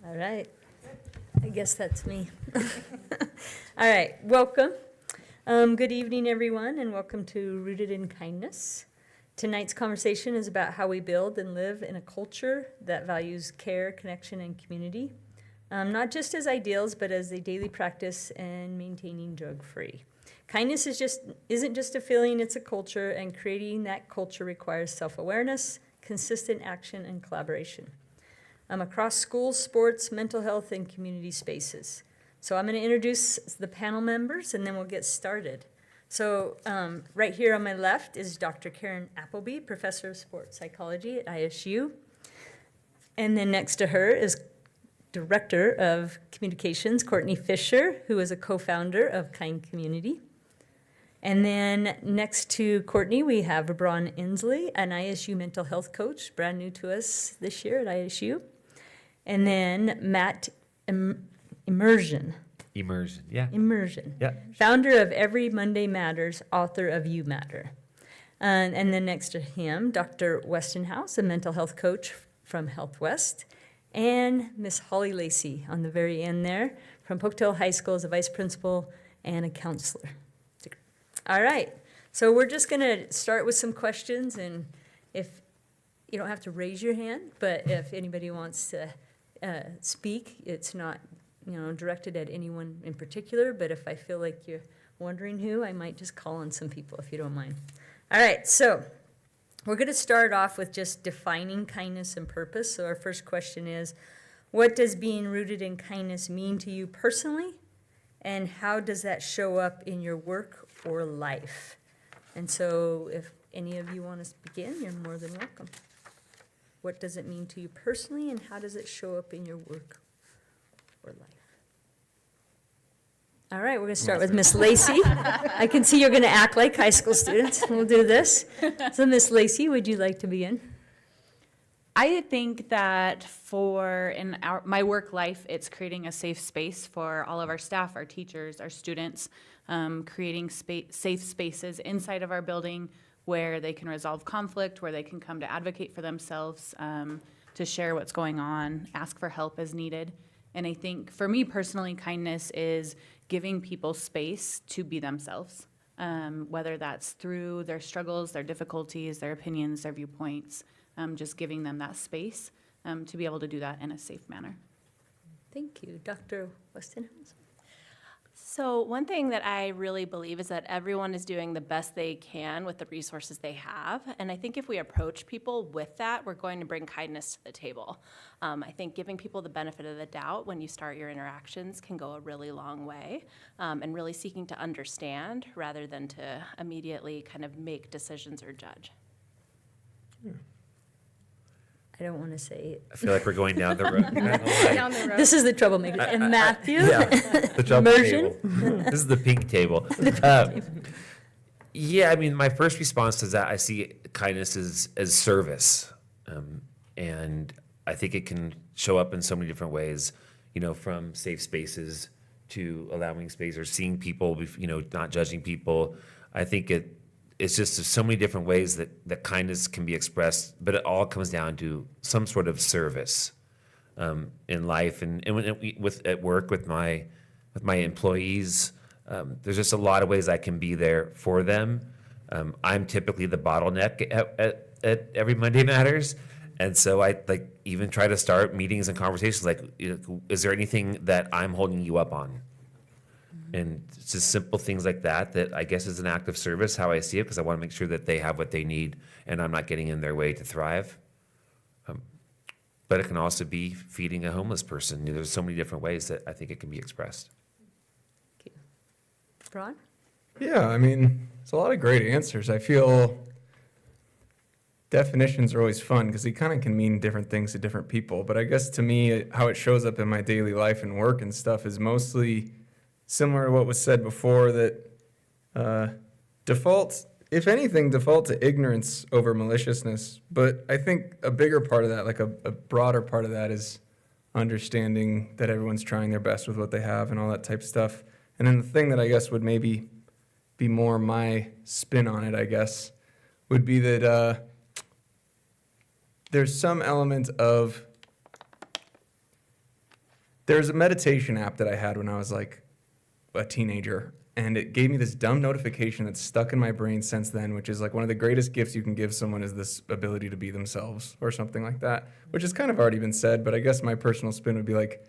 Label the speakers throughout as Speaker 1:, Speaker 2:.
Speaker 1: All right. I guess that's me. All right, welcome. Good evening, everyone, and welcome to Rooted in Kindness. Tonight's conversation is about how we build and live in a culture that values care, connection, and community, not just as ideals, but as a daily practice and maintaining drug-free. Kindness isn't just a feeling, it's a culture, and creating that culture requires self-awareness, consistent action, and collaboration. Across schools, sports, mental health, and community spaces. So I'm going to introduce the panel members, and then we'll get started. So right here on my left is Dr. Karen Appleby, Professor of Sports Psychology at ISU. And then next to her is Director of Communications, Courtney Fisher, who is a co-founder of Kind Community. And then next to Courtney, we have Braun Inslee, an ISU mental health coach, brand new to us this year at ISU. And then Matt Immersion, founder of Every Monday Matters, author of You Matter. And then next to him, Dr. Westonhouse, a mental health coach from Health West, and Miss Holly Lacey on the very end there from Pocatello High School as a vice principal and a counselor. All right, so we're just going to start with some questions, and if you don't have to raise your hand, but if anybody wants to speak, it's not directed at anyone in particular, but if I feel like you're wondering who, I might just call on some people if you don't mind. All right, so we're going to start off with just defining kindness and purpose. So our first question is, what does being rooted in kindness mean to you personally, and how does that show up in your work or life? And so if any of you want to begin, you're more than welcome. What does it mean to you personally, and how does it show up in your work or life? All right, we're going to start with Miss Lacey. I can see you're going to act like high school students. We'll do this. So Miss Lacey, would you like to begin?
Speaker 2: I think that in my work life, it's creating a safe space for all of our staff, our teachers, our students, creating safe spaces inside of our building where they can resolve conflict, where they can come to advocate for themselves, to share what's going on, ask for help as needed. And I think for me personally, kindness is giving people space to be themselves, whether that's through their struggles, their difficulties, their opinions, their viewpoints, just giving them that space to be able to do that in a safe manner.
Speaker 1: Thank you. Dr. Westonhouse?
Speaker 3: So one thing that I really believe is that everyone is doing the best they can with the resources they have. And I think if we approach people with that, we're going to bring kindness to the table. I think giving people the benefit of the doubt when you start your interactions can go a really long way, and really seeking to understand rather than to immediately kind of make decisions or judge.
Speaker 1: I don't want to say it.
Speaker 4: I feel like we're going down the road.
Speaker 3: Down the road.
Speaker 1: This is the troublemaker. And Matthew?
Speaker 4: The trouble table. This is the pink table. Yeah, I mean, my first response to that, I see kindness as service. And I think it can show up in so many different ways, from safe spaces to allowing space or seeing people, not judging people. I think it's just so many different ways that kindness can be expressed, but it all comes down to some sort of service in life and at work with my employees. There's just a lot of ways I can be there for them. I'm typically the bottleneck at Every Monday Matters, and so I even try to start meetings and conversations is there anything that I'm holding you up on? And it's just simple things like that I guess is an act of service, how I see it, because I want to make sure that they have what they need and I'm not getting in their way to thrive. But it can also be feeding a homeless person. There's so many different ways that I think it can be expressed.
Speaker 1: Thank you. Braun?
Speaker 5: Yeah, I mean, it's a lot of great answers. I feel definitions are always fun because they kind of can mean different things to different people. But I guess to me, how it shows up in my daily life and work and stuff is mostly similar to what was said before, that default to ignorance over maliciousness. But I think a bigger part of that, like a broader part of that, is understanding that everyone's trying their best with what they have and all that type of stuff. And then the thing that I guess would maybe be more my spin on it, I guess, would be that there's some element of There's a meditation app that I had when I was like a teenager, and it gave me this dumb notification that's stuck in my brain since then, which is like one of the greatest gifts you can give someone is this ability to be themselves or something like that, which has kind of already been said, but I guess my personal spin would be like,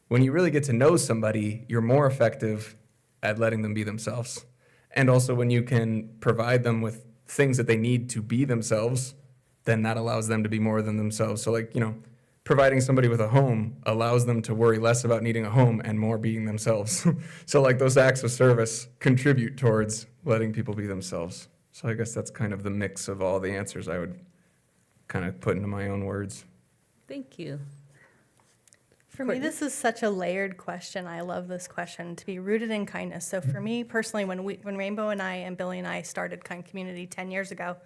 Speaker 5: when you really get to know somebody, you're more effective at letting them be themselves. And also when you can provide them with things that they need to be themselves, then that allows them to be more than themselves. So like, providing somebody with a home allows them to worry less about needing a home and more being themselves. So like those acts of service contribute towards letting people be themselves. So I guess that's kind of the mix of all the answers I would kind of put into my own words.
Speaker 1: Thank you.
Speaker 6: For me, this is such a layered question. I love this question, to be rooted in kindness. So for me personally, when Rainbow and I and Billy and I started Kind Community 10 years ago,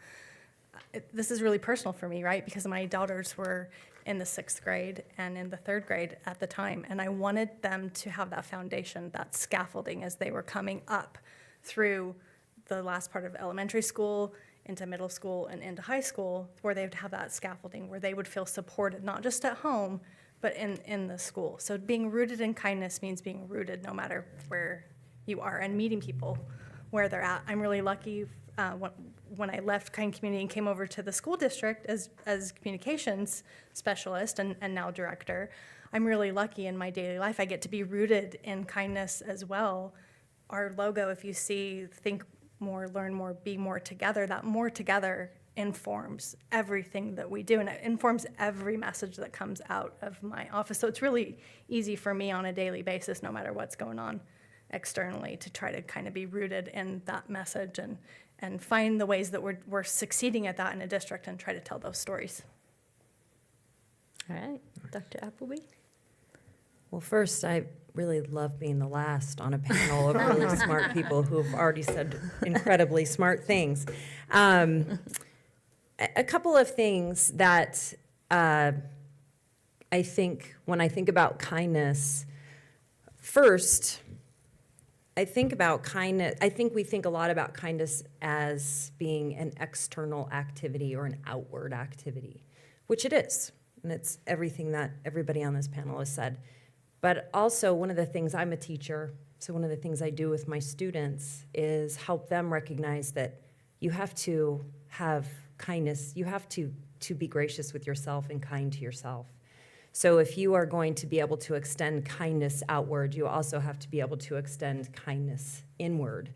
Speaker 6: this is really personal for me, right? Because my daughters were in the 6th grade and in the 3rd grade at the time, and I wanted them to have that foundation, that scaffolding as they were coming up through the last part of elementary school, into middle school, and into high school, where they would have that scaffolding, where they would feel supported, not just at home, but in the school. So being rooted in kindness means being rooted no matter where you are and meeting people where they're at. I'm really lucky when I left Kind Community and came over to the school district as communications specialist and now director. I'm really lucky in my daily life. I get to be rooted in kindness as well. Our logo, if you see, think more, learn more, be more together, that more together informs everything that we do, and it informs every message that comes out of my office. So it's really easy for me on a daily basis, no matter what's going on externally, to try to kind of be rooted in that message and find the ways that we're succeeding at that in a district and try to tell those stories.
Speaker 1: All right, Dr. Appleby?
Speaker 7: Well, first, I really love being the last on a panel of really smart people who have already said incredibly smart things. A couple of things that I think when I think about kindness, first, I think we think a lot about kindness as being an external activity or an outward activity, which it is. And it's everything that everybody on this panel has said. But also, one of the things, I'm a teacher, so one of the things I do with my students is help them recognize that you have to have kindness. You have to be gracious with yourself and kind to yourself. So if you are going to be able to extend kindness outward, you also have to be able to extend kindness inward.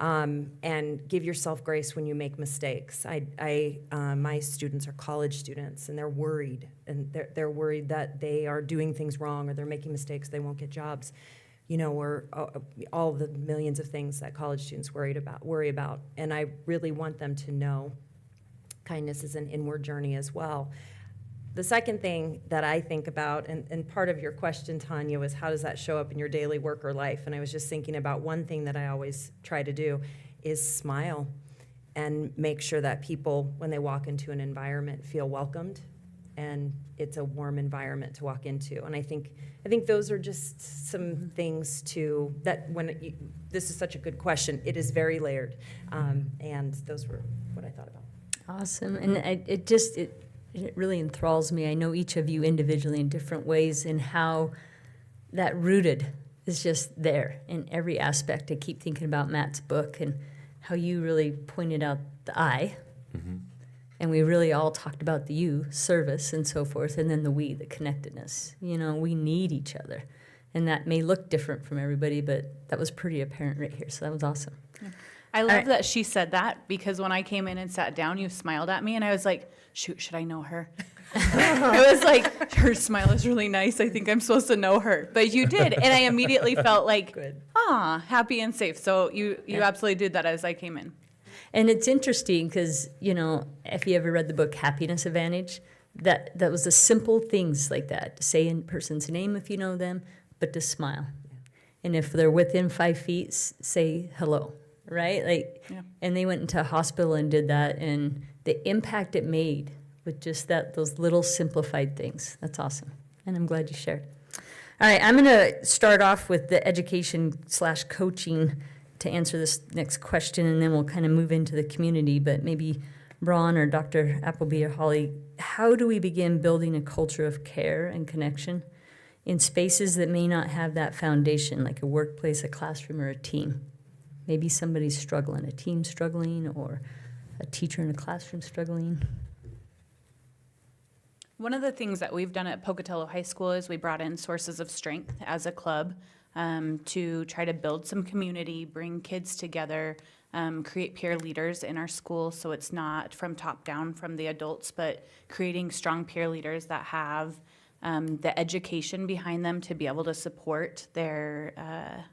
Speaker 7: And give yourself grace when you make mistakes. My students are college students, and they're worried. And they're worried that they are doing things wrong, or they're making mistakes, they won't get jobs. Or all the millions of things that college students worry about. And I really want them to know kindness is an inward journey as well. The second thing that I think about, and part of your question, Tanya, was how does that show up in your daily work or life? And I was just thinking about one thing that I always try to do is smile and make sure that people, when they walk into an environment, feel welcomed and it's a warm environment to walk into. And I think those are just some things this is such a good question. It is very layered. And those were what I thought about.
Speaker 1: Awesome. And it really enthralls me. I know each of you individually in different ways, and how that rooted is just there in every aspect. I keep thinking about Matt's book and how you really pointed out the I, and we really all talked about the you, service and so forth, and then the we, the connectedness. We need each other. And that may look different from everybody, but that was pretty apparent right here, so that was awesome.
Speaker 2: Yeah. I love that she said that, because when I came in and sat down, you smiled at me, and I was like, shoot, should I know her? I was like, her smile is really nice. I think I'm supposed to know her. But you did, and I immediately felt like, happy and safe. So you absolutely did that as I came in.
Speaker 1: And it's interesting because, if you ever read the book Happiness Advantage, that was the simple things like that. To say a person's name if you know them, but to smile. And if they're within 5 feet, say hello. Right? And they went into a hospital and did that, and the impact it made with just those little simplified things. That's awesome. And I'm glad you shared. All right, I'm going to start off with the education/coaching to answer this next question, and then we'll kind of move into the community. But maybe Braun or Dr. Appleby or Holly, how do we begin building a culture of care and connection in spaces that may not have that foundation, like a workplace, a classroom, or a team. Maybe somebody's struggling, a team struggling, or a teacher in a classroom struggling.
Speaker 2: One of the things that we've done at Pocatello High School is we brought in Sources of Strength as a club to try to build some community, bring kids together, create peer leaders in our school, so it's not from top down from the adults, but creating strong peer leaders that have the education behind them to be able to support their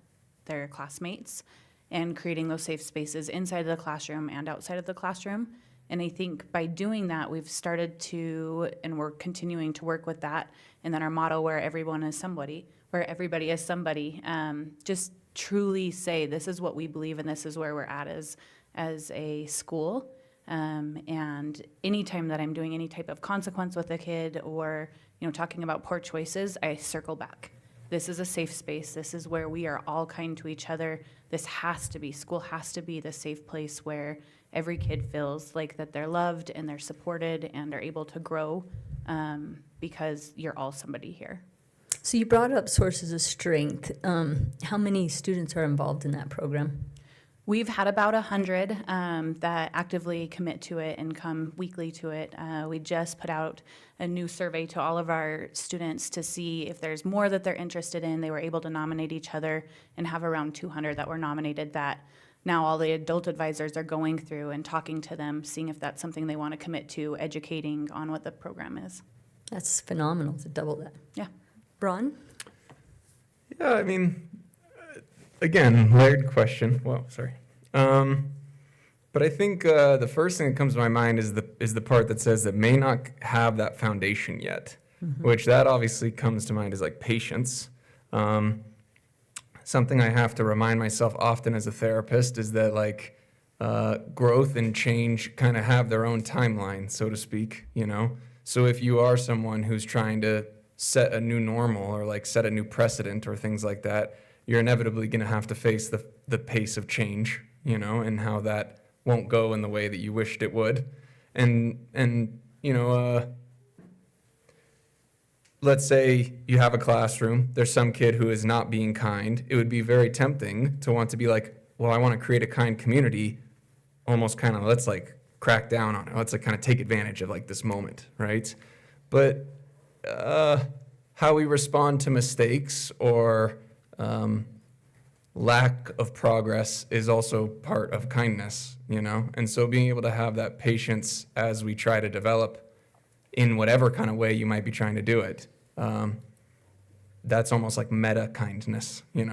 Speaker 2: classmates, and creating those safe spaces inside of the classroom and outside of the classroom. And I think by doing that, we've started to, and we're continuing to work with that, and then our motto, where everyone is somebody, where everybody is somebody, just truly say, this is what we believe and this is where we're at as a school. And anytime that I'm doing any type of consequence with a kid, or talking about poor choices, I circle back. This is a safe space. This is where we are all kind to each other. School has to be the safe place where every kid feels like that they're loved and they're supported and are able to grow, because you're all somebody here.
Speaker 1: So you brought up Sources of Strength. How many students are involved in that program?
Speaker 2: We've had about 100 that actively commit to it and come weekly to it. We just put out a new survey to all of our students to see if there's more that they're interested in. They were able to nominate each other and have around 200 that were nominated, that now all the adult advisors are going through and talking to them, seeing if that's something they want to commit to, educating on what the program is.
Speaker 1: That's phenomenal to double that.
Speaker 2: Yeah.
Speaker 1: Ron?
Speaker 5: Yeah, I mean, again, layered question. Whoa, sorry. But I think the first thing that comes to my mind is the part that says that may not have that foundation yet, which that obviously comes to mind as like patience. Something I have to remind myself often as a therapist is that like growth and change kind of have their own timeline, so to speak, So if you are someone who's trying to set a new normal or like set a new precedent or things like that, you're inevitably going to have to face the pace of change, and how that won't go in the way that you wished it would. And let's say you have a classroom, there's some kid who is not being kind. It would be very tempting to want to be like, well, I want to create a kind community, almost kind of, let's like crack down on it. Let's like kind of take advantage of like this moment, right? But how we respond to mistakes or lack of progress is also part of kindness, And so being able to have that patience as we try to develop in whatever kind of way you might be trying to do it, that's almost like meta kindness, You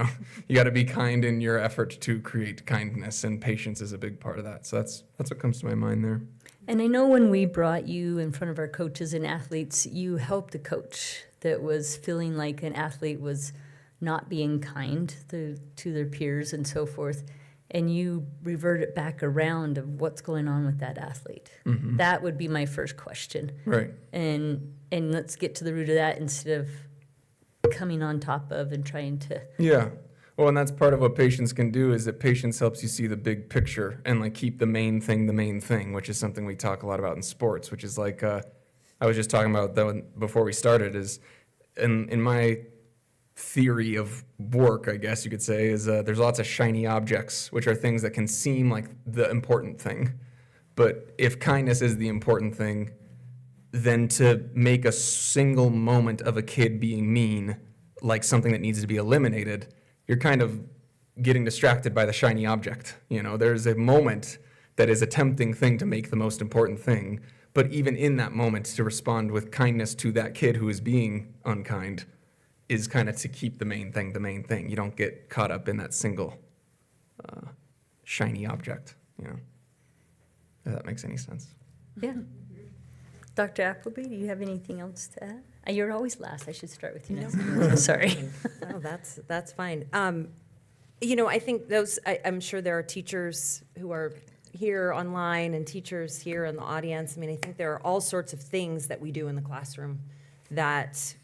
Speaker 5: got to be kind in your effort to create kindness, and patience is a big part of that. So that's what comes to my mind there.
Speaker 1: And I know when we brought you in front of our coaches and athletes, you helped a coach that was feeling like an athlete was not being kind to their peers and so forth, and you revert it back around of what's going on with that athlete.
Speaker 5: Mm-hmm.
Speaker 1: That would be my first question.
Speaker 5: Right.
Speaker 1: And let's get to the root of that instead of coming on top of and trying to...
Speaker 5: Yeah. Well, and that's part of what patience can do, is that patience helps you see the big picture and like keep the main thing, which is something we talk a lot about in sports, which is like, I was just talking about that before we started, is in my theory of work, I guess you could say, is there's lots of shiny objects, which are things that can seem like the important thing. But if kindness is the important thing, then to make a single moment of a kid being mean like something that needs to be eliminated, you're kind of getting distracted by the shiny object. There's a moment that is a tempting thing to make the most important thing, but even in that moment, to respond with kindness to that kid who is being unkind is kind of to keep the main thing. You don't get caught up in that single shiny object, If that makes any sense.
Speaker 1: Yeah. Dr. Appleby, do you have anything else to add? You're always last. I should start with you next. Sorry.
Speaker 7: No, that's fine. I think I'm sure there are teachers who are here online and teachers here in the audience. I mean, I think there are all sorts of things that we do in the classroom that,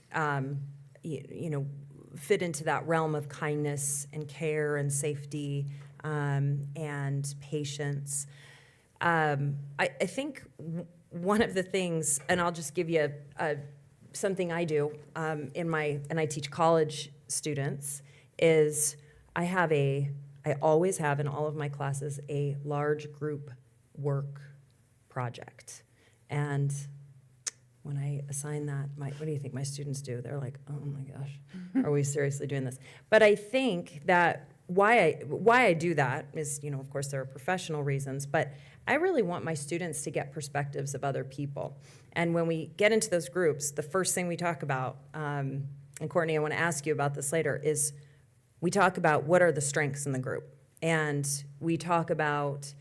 Speaker 7: fit into that realm of kindness and care and safety and patience. I think one of the things, and I'll just give you something I do and I teach college students is I always have in all of my classes a large group work project. And when I assign that, what do you think my students do? They're like, oh my gosh, are we seriously doing this? But I think that why I do that is, of course, there are professional reasons, but I really want my students to get perspectives of other people. And when we get into those groups, the first thing we talk about, and Courtney, I want to ask you about this later, is we talk about what are the strengths in the group. And we talk about,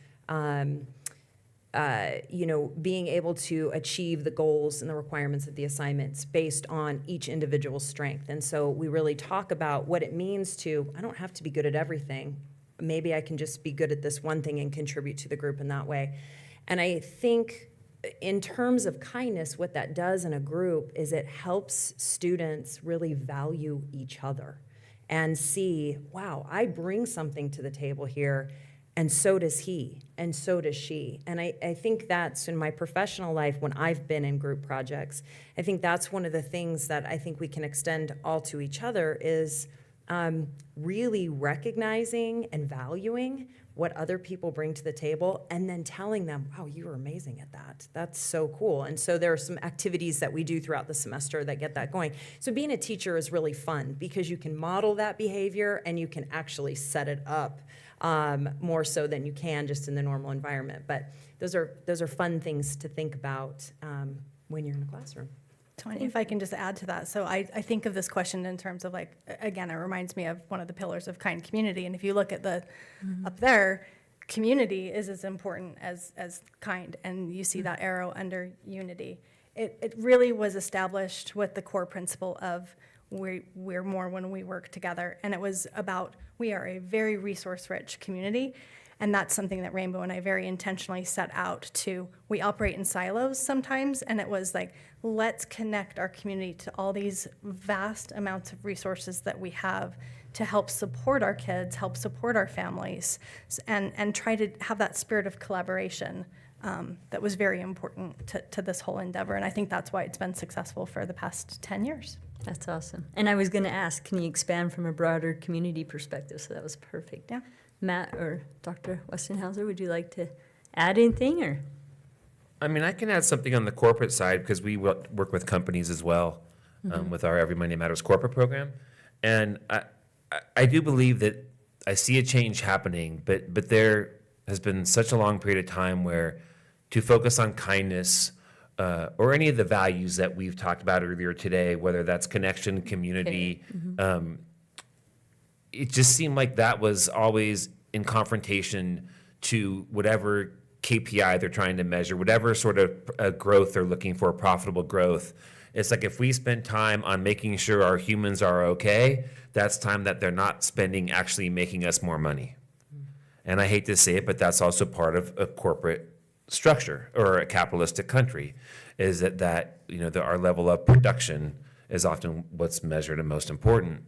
Speaker 7: being able to achieve the goals and the requirements of the assignments based on each individual's strength. And so we really talk about what it means to, I don't have to be good at everything. Maybe I can just be good at this one thing and contribute to the group in that way. And I think in terms of kindness, what that does in a group is it helps students really value each other and see, wow, I bring something to the table here, and so does he, and so does she. And I think that's in my professional life when I've been in group projects, I think that's one of the things that I think we can extend all to each other is really recognizing and valuing what other people bring to the table and then telling them, wow, you were amazing at that. That's so cool. And so there are some activities that we do throughout the semester that get that going. So being a teacher is really fun because you can model that behavior and you can actually set it up more so than you can just in the normal environment. But those are fun things to think about when you're in a classroom.
Speaker 6: Tony, if I can just add to that. So I think of this question in terms of like, again, it reminds me of one of the pillars of kind community. And if you look at the up there, community is as important as kind. And you see that arrow under unity. It really was established with the core principle of we're more when we work together. And it was about we are a very resource-rich community. And that's something that Rainbow and I very intentionally set out to. We operate in silos sometimes, and it was like, let's connect our community to all these vast amounts of resources that we have to help support our kids, help support our families, and try to have that spirit of collaboration that was very important to this whole endeavor. And I think that's why it's been successful for the past 10 years.
Speaker 1: That's awesome. And I was going to ask, can you expand from a broader community perspective? So that was perfect.
Speaker 6: Yeah.
Speaker 1: Matt or Dr. Westonhauser, would you like to add anything? Or
Speaker 4: I mean, I can add something on the corporate side because we work with companies as well with our Every Monday Matters corporate program. And I do believe that I see a change happening, but there has been such a long period of time where to focus on kindness or any of the values that we've talked about earlier today, whether that's connection, community, it just seemed like that was always in confrontation to whatever KPI they're trying to measure, whatever sort of growth they're looking for, profitable growth. It's like if we spend time on making sure our humans are okay, that's time that they're not spending actually making us more money. And I hate to say it, but that's also part of a corporate structure or a capitalistic country, is that our level of production is often what's measured and most important.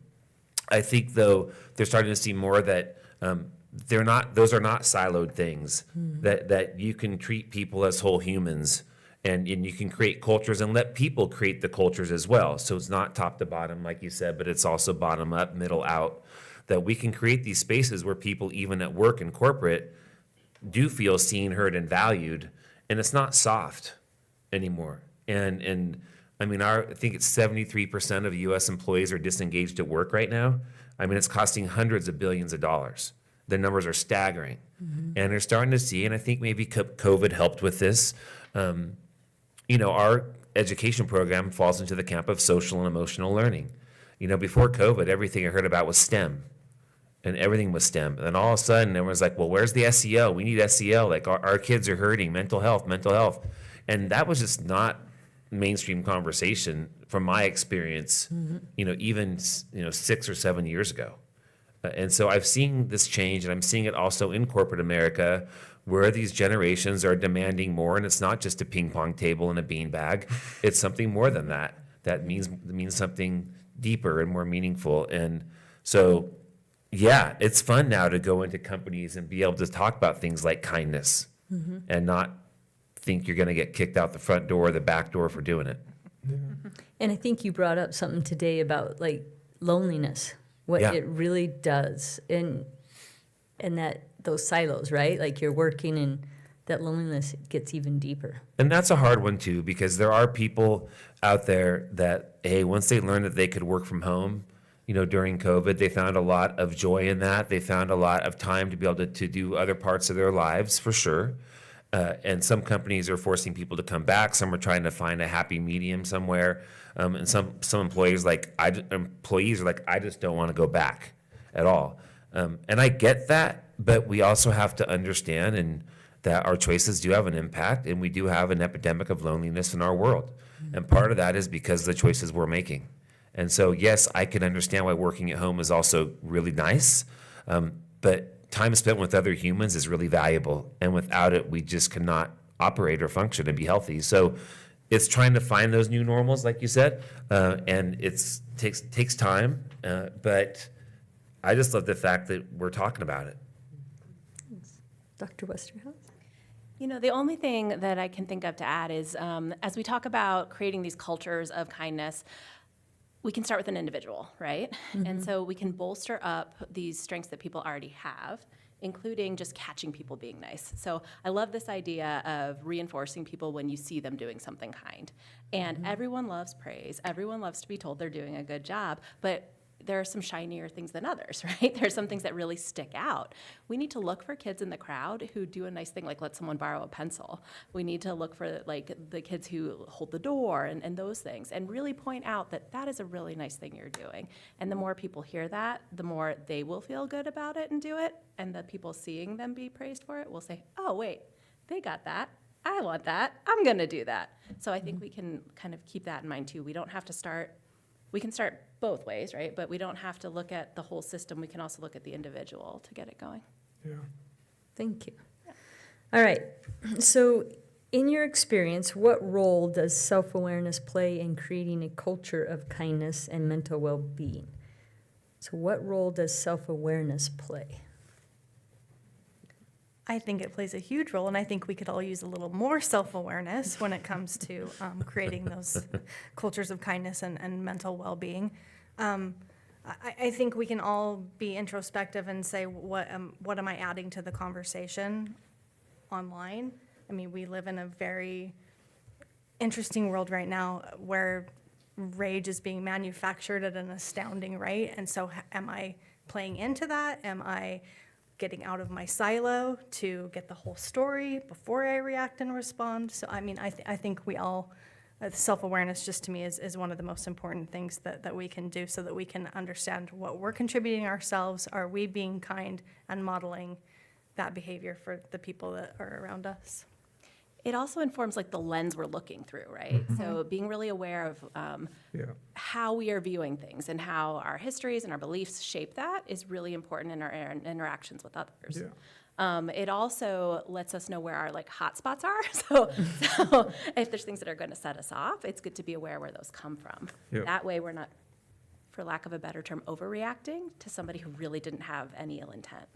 Speaker 4: I think, though, they're starting to see more that those are not siloed things, that you can treat people as whole humans and you can create cultures and let people create the cultures as well. So it's not top to bottom, like you said, but it's also bottom up, middle out, that we can create these spaces where people, even at work and corporate, do feel seen, heard, and valued, and it's not soft anymore. And I mean, I think it's 73% of U.S. employees are disengaged at work right now. I mean, it's costing hundreds of billions of dollars. The numbers are staggering. And they're starting to see, and I think maybe COVID helped with this, our education program falls into the camp of social and emotional learning. Before COVID, everything I heard about was STEM. And everything was STEM. And then all of a sudden, everyone's like, well, where's the SEL? We need SEL. Like, our kids are hurting, mental health. And that was just not mainstream conversation from my experience, even 6 or 7 years ago. And so I've seen this change, and I'm seeing it also in corporate America, where these generations are demanding more, and it's not just a ping pong table and a beanbag. It's something more than that. That means something deeper and more meaningful. And so, yeah, it's fun now to go into companies and be able to talk about things like kindness and not think you're going to get kicked out the front door or the back door for doing it.
Speaker 1: And I think you brought up something today about like loneliness, what
Speaker 4: Yeah.
Speaker 1: it really does, and that those silos, right? Like you're working, and that loneliness gets even deeper.
Speaker 4: And that's a hard one too, because there are people out there that, hey, once they learned that they could work from home, during COVID, they found a lot of joy in that. They found a lot of time to be able to do other parts of their lives, for sure. And some companies are forcing people to come back. Some are trying to find a happy medium somewhere. And some employees are like, I just don't want to go back at all. And I get that, but we also have to understand that our choices do have an impact, and we do have an epidemic of loneliness in our world. And part of that is because of the choices we're making. And so, yes, I can understand why working at home is also really nice, but time spent with other humans is really valuable. And without it, we just cannot operate or function and be healthy. So it's trying to find those new normals, like you said, and it takes time, but I just love the fact that we're talking about it.
Speaker 1: Dr. Westerhouse?
Speaker 3: The only thing that I can think of to add is, as we talk about creating these cultures of kindness, we can start with an individual, right? And so we can bolster up these strengths that people already have, including just catching people being nice. So I love this idea of reinforcing people when you see them doing something kind. And everyone loves praise. Everyone loves to be told they're doing a good job, but there are some shinier things than others, right? There's some things that really stick out. We need to look for kids in the crowd who do a nice thing, like let someone borrow a pencil. We need to look for like the kids who hold the door and those things, and really point out that that is a really nice thing you're doing. And the more people hear that, the more they will feel good about it and do it. And the people seeing them be praised for it will say, oh, wait, they got that. I want that. I'm going to do that. So I think we can kind of keep that in mind too. We can start both ways, right? But we don't have to look at the whole system. We can also look at the individual to get it going.
Speaker 5: Yeah.
Speaker 1: Thank you. All right. So, in your experience, what role does self-awareness play in creating a culture of kindness and mental well-being? So, what role does self-awareness play?
Speaker 6: I think it plays a huge role, and I think we could all use a little more self-awareness when it comes to creating those cultures of kindness and mental well-being. I think we can all be introspective and say, what am I adding to the conversation online? I mean, we live in a very interesting world right now where rage is being manufactured at an astounding rate, and so am I playing into that? Am I getting out of my silo to get the whole story before I react and respond? So, I mean, I think we all, self-awareness just to me is one of the most important things that we can do so that we can understand what we're contributing ourselves. Are we being kind and modeling that behavior for the people that are around us?
Speaker 3: It also informs like the lens we're looking through, right? So being really aware of how we are viewing things and how our histories and our beliefs shape that is really important in our interactions with others.
Speaker 5: Yeah.
Speaker 3: It also lets us know where our like hot spots are. So if there's things that are going to set us off, it's good to be aware where those come from.
Speaker 5: Yeah.
Speaker 3: That way we're not, for lack of a better term, overreacting to somebody who really didn't have any ill intent.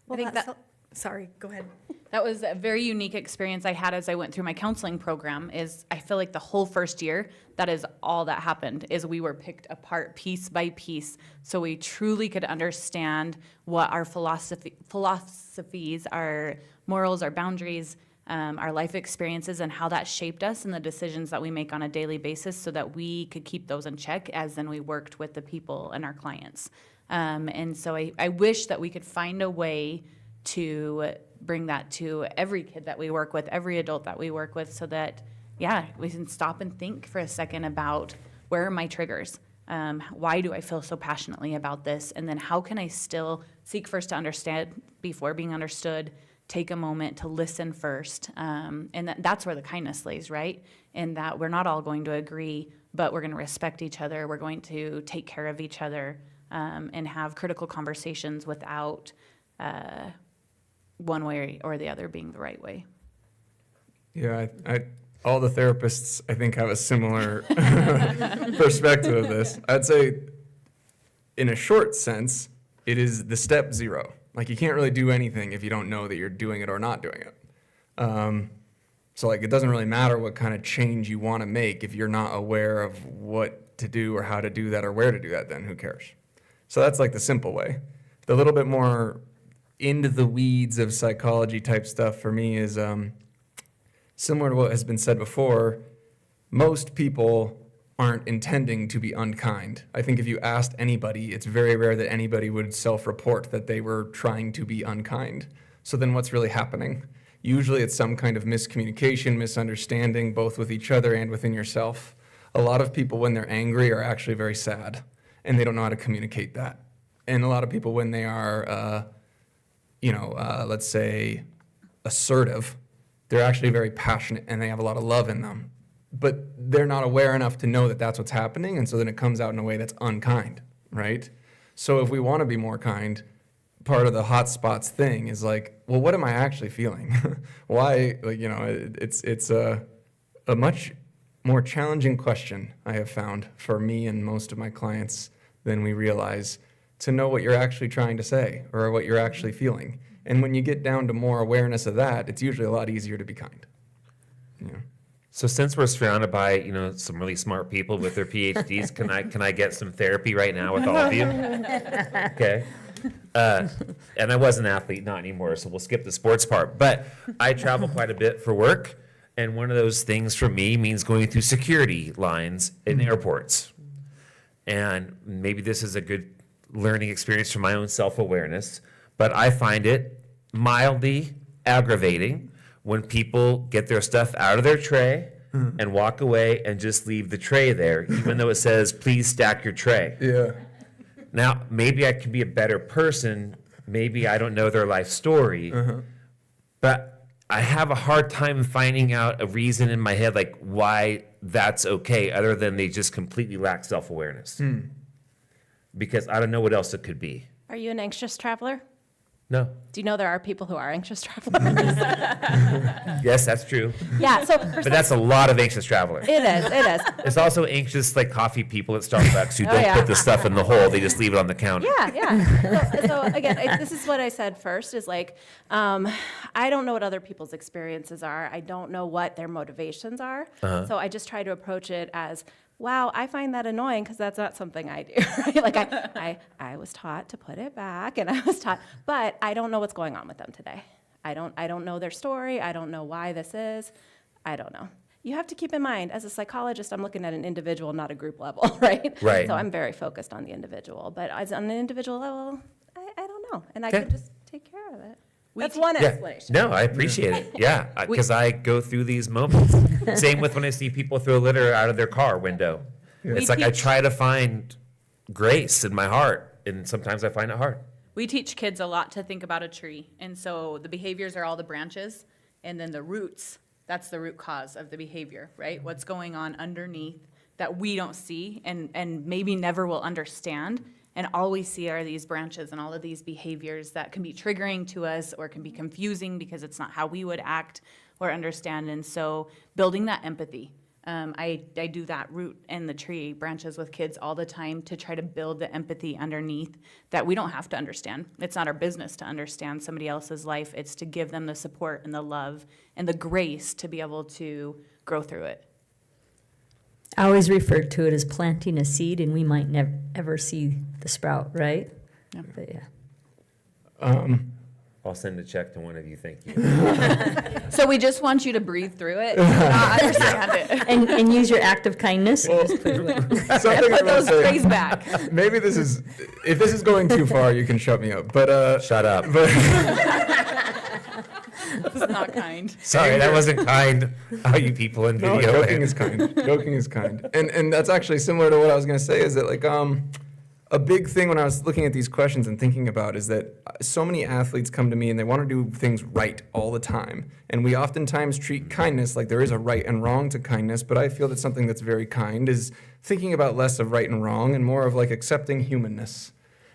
Speaker 6: Well,
Speaker 2: I think
Speaker 6: that's sorry, go ahead.
Speaker 2: That was a very unique experience I had as I went through my counseling program. Is I feel like the whole first year, that is all that happened, is we were picked apart piece by piece so we truly could understand what our philosophies, our morals, our boundaries, our life experiences, and how that shaped us and the decisions that we make on a daily basis so that we could keep those in check as then we worked with the people and our clients. And so I wish that we could find a way to bring that to every kid that we work with, every adult that we work with, so that, we can stop and think for a second about where are my triggers? Why do I feel so passionately about this? And then how can I still seek first to understand before being understood, take a moment to listen first? And that's where the kindness lays, right? In that we're not all going to agree, but we're going to respect each other. We're going to take care of each other and have critical conversations without one way or the other being the right way.
Speaker 5: Yeah, I all the therapists, I think, have a similar perspective of this. I'd say, in a short sense, it is the step zero. Like, you can't really do anything if you don't know that you're doing it or not doing it. So like, it doesn't really matter what kind of change you want to make if you're not aware of what to do or how to do that or where to do that, then who cares? So that's like the simple way. The little bit more into the weeds of psychology type stuff for me is similar to what has been said before. Most people aren't intending to be unkind. I think if you asked anybody, it's very rare that anybody would self-report that they were trying to be unkind. So then what's really happening? Usually it's some kind of miscommunication, misunderstanding, both with each other and within yourself. A lot of people, when they're angry, are actually very sad, and they don't know how to communicate that. And a lot of people, when they are, let's say, assertive, they're actually very passionate, and they have a lot of love in them. But they're not aware enough to know that that's what's happening, and so then it comes out in a way that's unkind, right? So if we want to be more kind, part of the hot spots thing is like, well, what am I actually feeling? Why, it's a much more challenging question I have found for me and most of my clients than we realize, to know what you're actually trying to say or what you're actually feeling. And when you get down to more awareness of that, it's usually a lot easier to be kind. Yeah.
Speaker 4: So since we're surrounded by, some really smart people with their PhDs, can I get some therapy right now with all of you? Okay. And I was an athlete, not anymore, so we'll skip the sports part. But I travel quite a bit for work, and one of those things for me means going through security lines in airports. And maybe this is a good learning experience for my own self-awareness, but I find it mildly aggravating when people get their stuff out of their tray and walk away and just leave the tray there, even though it says, please stack your tray.
Speaker 5: Yeah.
Speaker 4: Now, maybe I can be a better person. Maybe I don't know their life story. But I have a hard time finding out a reason in my head, like why that's okay, other than they just completely lack self-awareness. Because I don't know what else it could be.
Speaker 3: Are you an anxious traveler?
Speaker 4: No.
Speaker 3: Do you know there are people who are anxious travelers?
Speaker 4: Yes, that's true.
Speaker 3: Yeah, so
Speaker 4: But that's a lot of anxious travelers.
Speaker 3: it is.
Speaker 4: There's also anxious, like coffee people at Starbucks who
Speaker 3: Oh,
Speaker 4: don't
Speaker 3: yeah.
Speaker 4: put the stuff in the hole. They just leave it on the counter.
Speaker 3: Yeah. So again, this is what I said first is like, I don't know what other people's experiences are. I don't know what their motivations are. So I just try to approach it as, wow, I find that annoying because that's not something I do. Right? Like I was taught to put it back, and I was taught, but I don't know what's going on with them today. I don't know their story. I don't know why this is. I don't know. You have to keep in mind, as a psychologist, I'm looking at an individual, not a group level, right?
Speaker 4: Right.
Speaker 3: So I'm very focused on the individual. But as on an individual level, I don't know. And I
Speaker 4: Okay.
Speaker 3: can just take care of it. That's one
Speaker 4: Yeah.
Speaker 3: explanation.
Speaker 4: No, I appreciate it. Yeah, because I go through these moments. Same with when I see people throw litter out of their car window. It's like I try to find grace in my heart, and sometimes I find it hard.
Speaker 2: We teach kids a lot to think about a tree. And so the behaviors are all the branches, and then the roots, that's the root cause of the behavior, right? What's going on underneath that we don't see and maybe never will understand. And all we see are these branches and all of these behaviors that can be triggering to us or can be confusing because it's not how we would act or understand. And so building that empathy. I do that root and the tree branches with kids all the time to try to build the empathy underneath that we don't have to understand. It's not our business to understand somebody else's life. It's to give them the support and the love and the grace to be able to grow through it.
Speaker 1: I always referred to it as planting a seed, and we might never ever see the sprout, right?
Speaker 2: Yeah.
Speaker 1: But yeah.
Speaker 4: I'll send a check to one of you, thank you.
Speaker 2: So we just want you to breathe through it, not understand it.
Speaker 1: And use your act of kindness. And just put it away.
Speaker 5: Something I
Speaker 2: Put
Speaker 5: will
Speaker 2: those
Speaker 5: say,
Speaker 2: trays back.
Speaker 5: maybe if this is going too far, you can shut me up. But
Speaker 4: Shut up.
Speaker 2: This is not kind.
Speaker 4: Sorry, that wasn't kind. All you people in
Speaker 5: no,
Speaker 4: video.
Speaker 5: joking is kind. Joking is kind. And that's actually similar to what I was going to say. Is that like a big thing when I was looking at these questions and thinking about is that so many athletes come to me and they want to do things right all the time. And we oftentimes treat kindness like there is a right and wrong to kindness, but I feel that something that's very kind is thinking about less of right and wrong and more of like accepting humanness.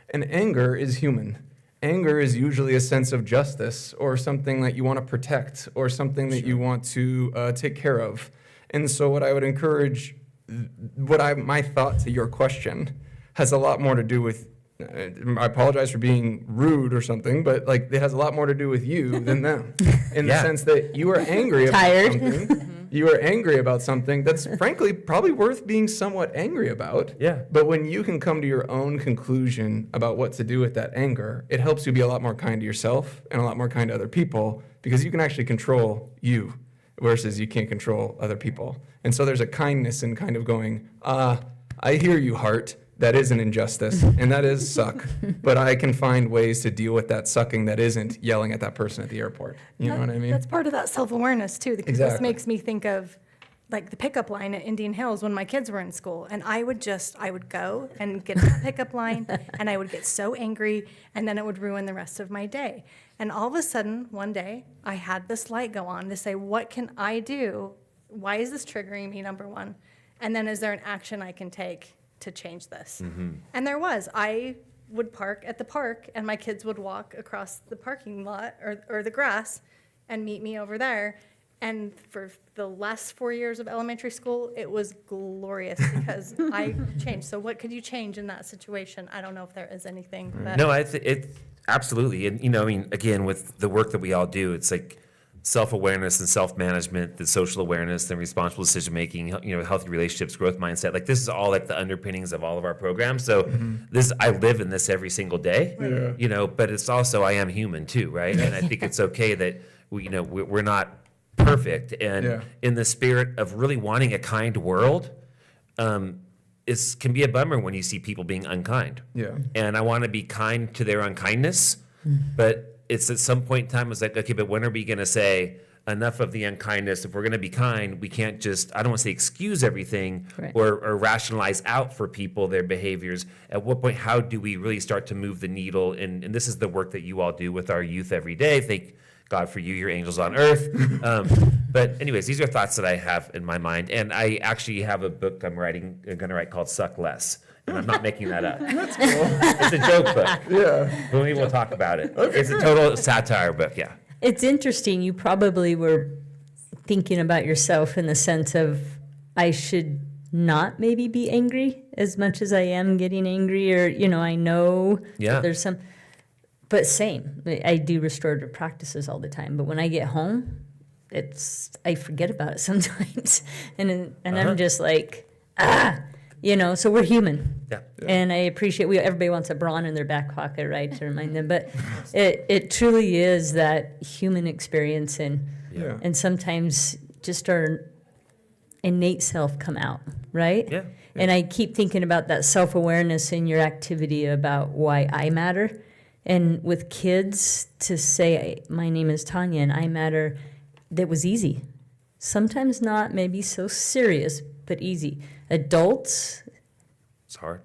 Speaker 5: And anger is human. Anger is usually a sense of justice or something that you want to protect or something that you want to take care of. And so what I would encourage, my thought to your question has a lot more to do with I apologize for being rude or something, but like it has a lot more to do with you than them, in the
Speaker 4: Yeah.
Speaker 5: sense that you are angry about
Speaker 1: Tired.
Speaker 5: something. You are angry about something that's frankly probably worth being somewhat angry about.
Speaker 4: Yeah.
Speaker 5: But when you can come to your own conclusion about what to do with that anger, it helps you be a lot more kind to yourself and a lot more kind to other people, because you can actually control you versus you can't control other people. And so there's a kindness in kind of going, I hear you, heart. That is an injustice, and that is suck. But I can find ways to deal with that sucking that isn't yelling at that person at the airport. You know what I mean?
Speaker 6: That's part of that self-awareness too, because this
Speaker 5: Exactly.
Speaker 6: makes me think of like the pickup line at Indian Hills when my kids were in school. And I would go and get that pickup line, and I would get so angry, and then it would ruin the rest of my day. And all of a sudden, one day, I had this light go on to say, what can I do? Why is this triggering me, number one? And then is there an action I can take to change this? And there was. I would park at the park, and my kids would walk across the parking lot or the grass and meet me over there. And for the last 4 years of elementary school, it was glorious because I changed. So what could you change in that situation? I don't know if there is anything, but
Speaker 4: No, it absolutely. And, I mean, again, with the work that we all do, it's like self-awareness and self-management, the social awareness, the responsible decision-making, healthy relationships, growth mindset. Like this is all like the underpinnings of all of our programs. So I live in this every single day, but it's also, I am human too, right? And I think it's okay that we're not perfect. And in the spirit of really wanting a kind world, it can be a bummer when you see people being unkind.
Speaker 5: Yeah.
Speaker 4: And I want to be kind to their unkindness, but it's at some point in time, it's like, okay, but when are we going to say enough of the unkindness? If we're going to be kind, we can't just, I don't want to say excuse everything
Speaker 1: Right.
Speaker 4: or rationalize out for people their behaviors. At what point, how do we really start to move the needle? And this is the work that you all do with our youth every day. Thank God for you, your angels on earth. But anyways, these are thoughts that I have in my mind. And I actually have a book I'm going to write called Suck Less. And I'm not making that up. That's cool. It's a joke book.
Speaker 5: Yeah.
Speaker 4: But maybe we'll talk about it. It's a total satire book, yeah.
Speaker 1: It's interesting. You probably were thinking about yourself in the sense of, I should not maybe be angry as much as I am getting angry, or, I know
Speaker 4: Yeah.
Speaker 1: that there's some, but same. I do restorative practices all the time, but when I get home, I forget about it sometimes. And I'm just like, so we're human.
Speaker 4: Yeah.
Speaker 1: And I appreciate, everybody wants a brawn in their back pocket, right, to remind them, but it truly is that human experience, and
Speaker 5: Yeah.
Speaker 1: sometimes just our innate self come out, right?
Speaker 4: Yeah.
Speaker 1: And I keep thinking about that self-awareness in your activity about why I matter. And with kids, to say, my name is Tanya and I matter, that was easy. Sometimes not maybe so serious, but easy. Adults,
Speaker 4: It's hard.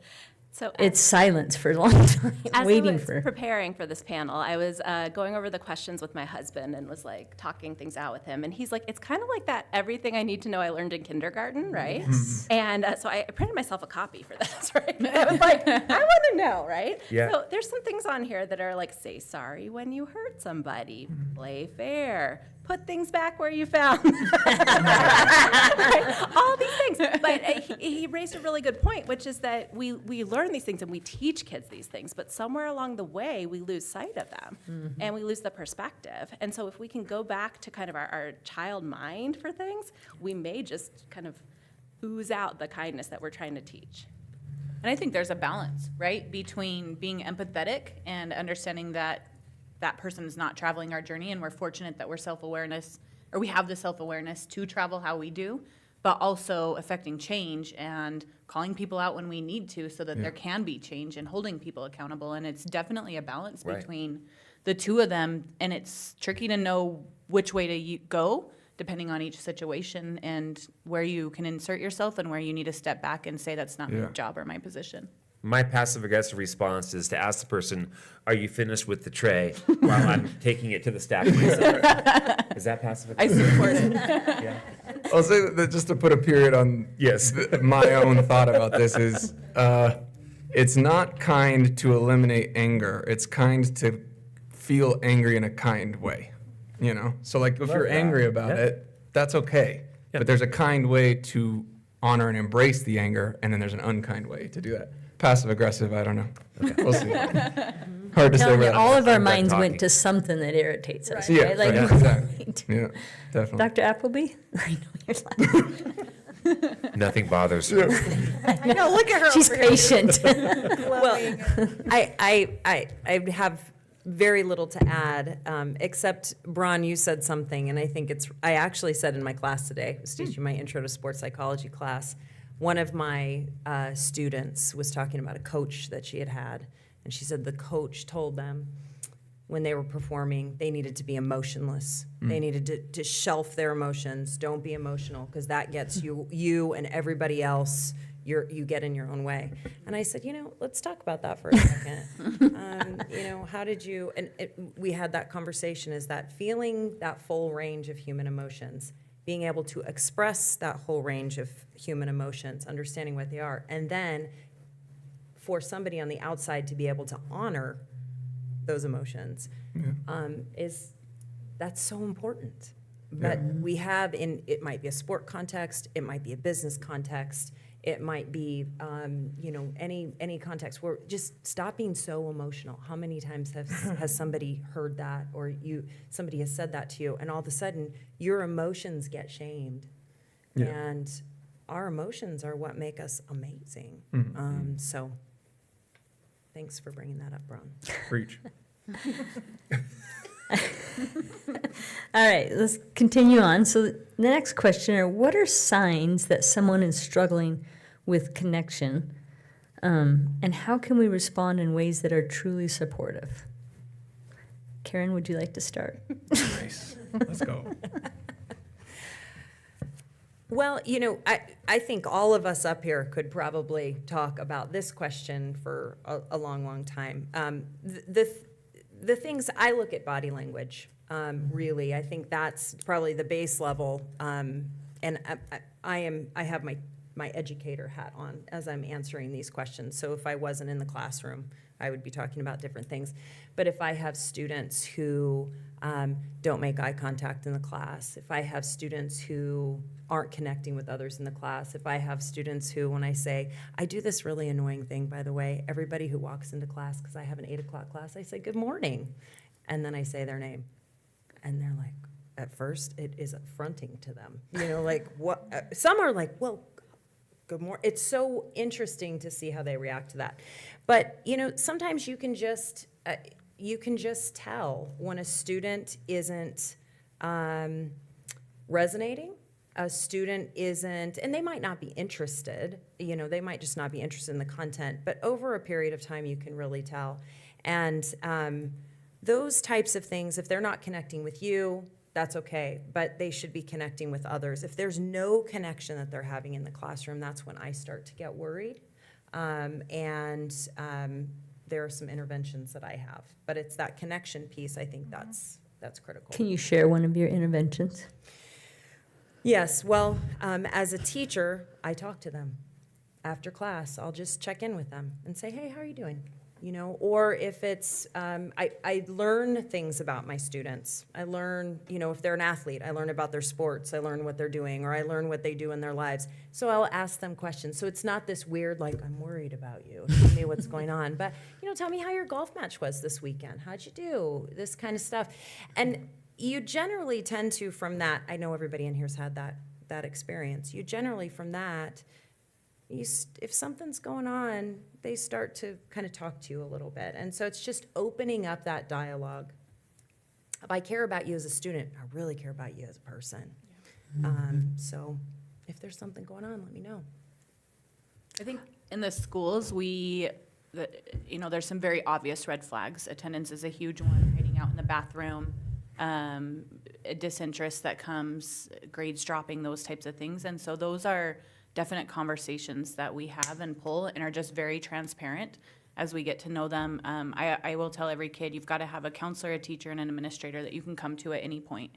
Speaker 3: So
Speaker 1: it's silence for a long time,
Speaker 3: as
Speaker 1: waiting
Speaker 3: I was
Speaker 1: for.
Speaker 3: preparing for this panel, I was going over the questions with my husband and was like talking things out with him. And he's like, it's kind of like that everything I need to know I learned in kindergarten, right? And so I printed myself a copy for this, right? I was like, I want to know, right?
Speaker 4: Yeah.
Speaker 3: So there's some things on here that are like, say sorry when you hurt somebody, play fair, put things back where you found them. Right? All these things. But he raised a really good point, which is that we learn these things and we teach kids these things, but somewhere along the way we lose sight of them and we lose the perspective. And so if we can go back to kind of our child mind for things, we may just kind of ooze out the kindness that we're trying to teach.
Speaker 2: And I think there's a balance, right, between being empathetic and understanding that that person is not traveling our journey, and we're fortunate that we have the self-awareness to travel how we do, but also affecting change and calling people out when we need to so that there can be change, and holding people accountable. And it's definitely a balance
Speaker 4: Right.
Speaker 2: between the two of them, and it's tricky to know which way to go depending on each situation and where you can insert yourself and where you need to step back and say that's not my
Speaker 5: Yeah.
Speaker 2: job or my position.
Speaker 4: My passive-aggressive response is to ask the person, are you finished with the tray, while I'm taking it to the stack myself. Is that
Speaker 2: I
Speaker 4: passive-aggressive?
Speaker 2: support it.
Speaker 4: Yeah.
Speaker 5: I'll say that just to put a period on
Speaker 4: Yes.
Speaker 5: my own thought about this is, it's not kind to eliminate anger. It's kind to feel angry in a kind way, So like if
Speaker 4: Love
Speaker 5: you're
Speaker 4: that.
Speaker 5: angry about
Speaker 4: Yeah.
Speaker 5: it, that's okay.
Speaker 4: Yeah.
Speaker 5: But there's a kind way to honor and embrace the anger, and then there's an unkind way to do that. passive aggressive. I don't know. We'll see. Hard to say.
Speaker 1: Telling you,
Speaker 5: where that-
Speaker 1: all of our
Speaker 4: I'm done
Speaker 1: minds
Speaker 4: talking.
Speaker 1: went to something that irritates us,
Speaker 6: Right.
Speaker 5: Yeah,
Speaker 1: right? Like,
Speaker 5: right, exactly. Yeah, definitely.
Speaker 1: Dr. Appleby? I know you're laughing.
Speaker 4: Nothing bothers her.
Speaker 6: I know, look at her
Speaker 1: She's
Speaker 6: over here.
Speaker 1: patient.
Speaker 6: Glowing.
Speaker 7: I have very little to add, except, Bron, you said something, and I think I actually said in my class today, I was teaching my intro to sports psychology class, one of my students was talking about a coach that she had, and she said the coach told them when they were performing, they needed to be emotionless. They needed to shelf their emotions. Don't be emotional, because that gets you and everybody else, you get in your own way. And I said, let's talk about that for a second. How did you, and we had that conversation, is that feeling that full range of human emotions, being able to express that whole range of human emotions, understanding what they are, and then for somebody on the outside to be able to honor those emotions, that's so important. But we have it might be a sport context, it might be a business context, it might be, any context where just stop being so emotional. How many times has somebody heard that, or somebody has said that to you, and all of a sudden your emotions get shamed, and our emotions are what make us amazing. So thanks for bringing that up, Ron.
Speaker 5: Preach.
Speaker 1: All right, let's continue on. So the next question are, what are signs that someone is struggling with connection? And how can we respond in ways that are truly supportive? Karen, would you like to start?
Speaker 5: Nice. Let's go.
Speaker 7: Well, I think all of us up here could probably talk about this question for a long, long time. The things, I look at body language, really. I think that's probably the base level. And I have my educator hat on as I'm answering these questions. So if I wasn't in the classroom, I would be talking about different things. But if I have students who don't make eye contact in the class, if I have students who aren't connecting with others in the class, if I have students who, when I say, I do this really annoying thing, by the way, everybody who walks into class, because I have an 8 o'clock class, I say, good morning. And then I say their name. And they're like, at first, it is affronting to them. Like, what? Some are like, well, good morning. It's so interesting to see how they react to that. But, sometimes you can just tell when a student isn't resonating, a student isn't, and they might not be interested, they might just not be interested in the content, but over a period of time, you can really tell. And those types of things, if they're not connecting with you, that's okay, but they should be connecting with others. If there's no connection that they're having in the classroom, that's when I start to get worried. There are some interventions that I have, but it's that connection piece, I think that's critical.
Speaker 1: Can you share one of your interventions?
Speaker 7: Yes, well, as a teacher, I talk to them. After class, I'll just check in with them and say, hey, how are you doing? Or if it's, I learn things about my students. I learn, if they're an athlete, I learn about their sports, I learn what they're doing, or I learn what they do in their lives. So I'll ask them questions. So it's not this weird, like, I'm worried about you, tell me what's going on. But, tell me how your golf match was this weekend. How'd you do? This kind of stuff. And you generally tend to, from that, I know everybody in here's had that experience. You generally, from that, if something's going on, they start to kind of talk to you a little bit. And so it's just opening up that dialogue. If I care about you as a student, I really care about you as a person. So if there's something going on, let me know.
Speaker 2: I think in the schools, there's some very obvious red flags. Attendance is a huge one, hiding out in the bathroom, a disinterest that comes, grades dropping, those types of things. And so those are definite conversations that we have and pull and are just very transparent as we get to know them. I will tell every kid, you've got to have a counselor, a teacher, and an administrator that you can come to at any point.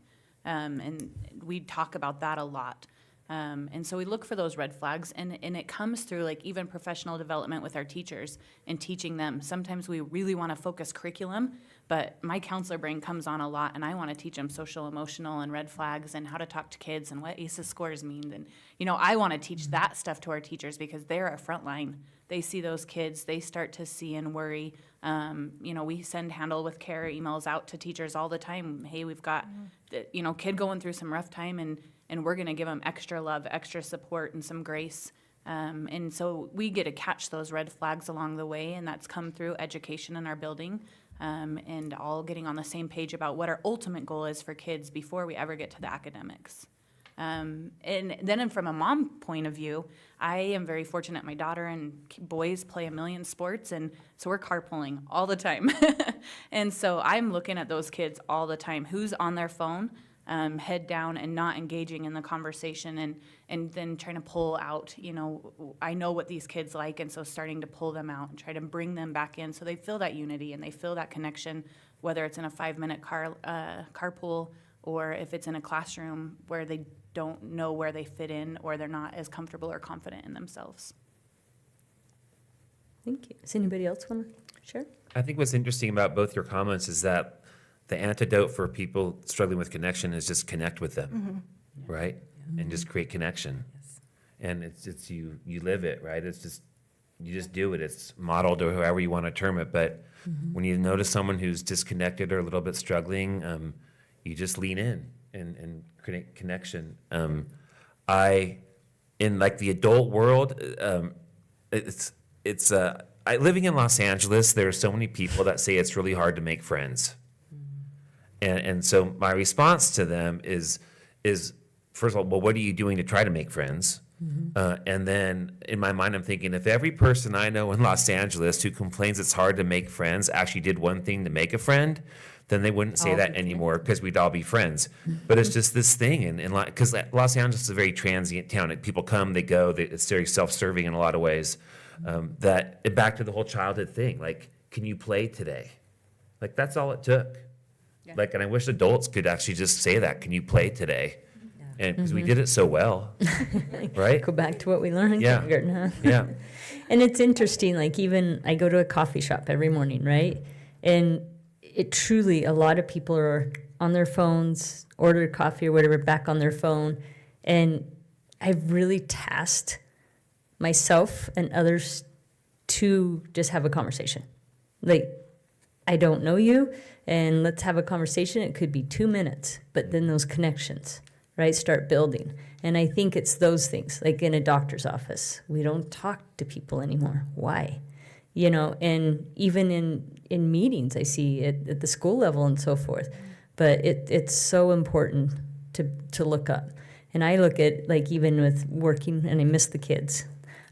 Speaker 2: And we talk about that a lot. And so we look for those red flags, and it comes through like even professional development with our teachers and teaching them. Sometimes we really want to focus curriculum, but my counselor brain comes on a lot, and I want to teach them social, emotional, and red flags, and how to talk to kids, and what ACEs scores mean. And, I want to teach that stuff to our teachers because they're our front line. They see those kids, they start to see and worry. We send handle with care emails out to teachers all the time. Hey, we've got, kid going through some rough time, and we're going to give them extra love, extra support, and some grace. And so we get to catch those red flags along the way, and that's come through education in our building, and all getting on the same page about what our ultimate goal is for kids before we ever get to the academics. And then from a mom point of view, I am very fortunate. My daughter and boys play a million sports, and so we're carpooling all the time. And so I'm looking at those kids all the time. Who's on their phone? Head down and not engaging in the conversation, and then trying to pull out, I know what these kids like, and so starting to pull them out and try to bring them back in so they feel that unity and they feel that connection, whether it's in a 5-minute carpool or if it's in a classroom where they don't know where they fit in or they're not as comfortable or confident in themselves.
Speaker 1: Thank you. Does anybody else want to share?
Speaker 4: I think what's interesting about both your comments is that the antidote for people struggling with connection is just connect with them, right? And just create connection. And it's you live it, right? It's just, you just do it. It's modeled or however you want to term it. But when you notice someone who's disconnected or a little bit struggling, you just lean in and create connection. In like the adult world, living in Los Angeles, there are so many people that say it's really hard to make friends. And so my response to them is first of all, well, what are you doing to try to make friends? And then in my mind, I'm thinking, if every person I know in Los Angeles who complains it's hard to make friends actually did one thing to make a friend, then they wouldn't say that anymore because we'd all be friends. But it's just this thing, and because Los Angeles is a very transient town. People come, they go. It's very self-serving in a lot of ways. Back to the whole childhood thing, like, can you play today? Like, that's all it took.
Speaker 2: Yeah.
Speaker 4: Like, and I wish adults could actually just say that. Can you play today? And because we did it so well, right?
Speaker 1: Go back to what we learned in
Speaker 4: Yeah.
Speaker 1: kindergarten, huh?
Speaker 4: Yeah.
Speaker 1: And it's interesting, like even I go to a coffee shop every morning, right? And it truly, a lot of people are on their phones, ordered coffee or whatever, back on their phone. And I've really tasked myself and others to just have a conversation. Like, I don't know you, and let's have a conversation. It could be 2 minutes, but then those connections, right, start building. And I think it's those things, like in a doctor's office, we don't talk to people anymore. Why? And even in meetings, I see it at the school level and so forth. But it's so important to look up. And I look at, like, even with working, and I miss the kids,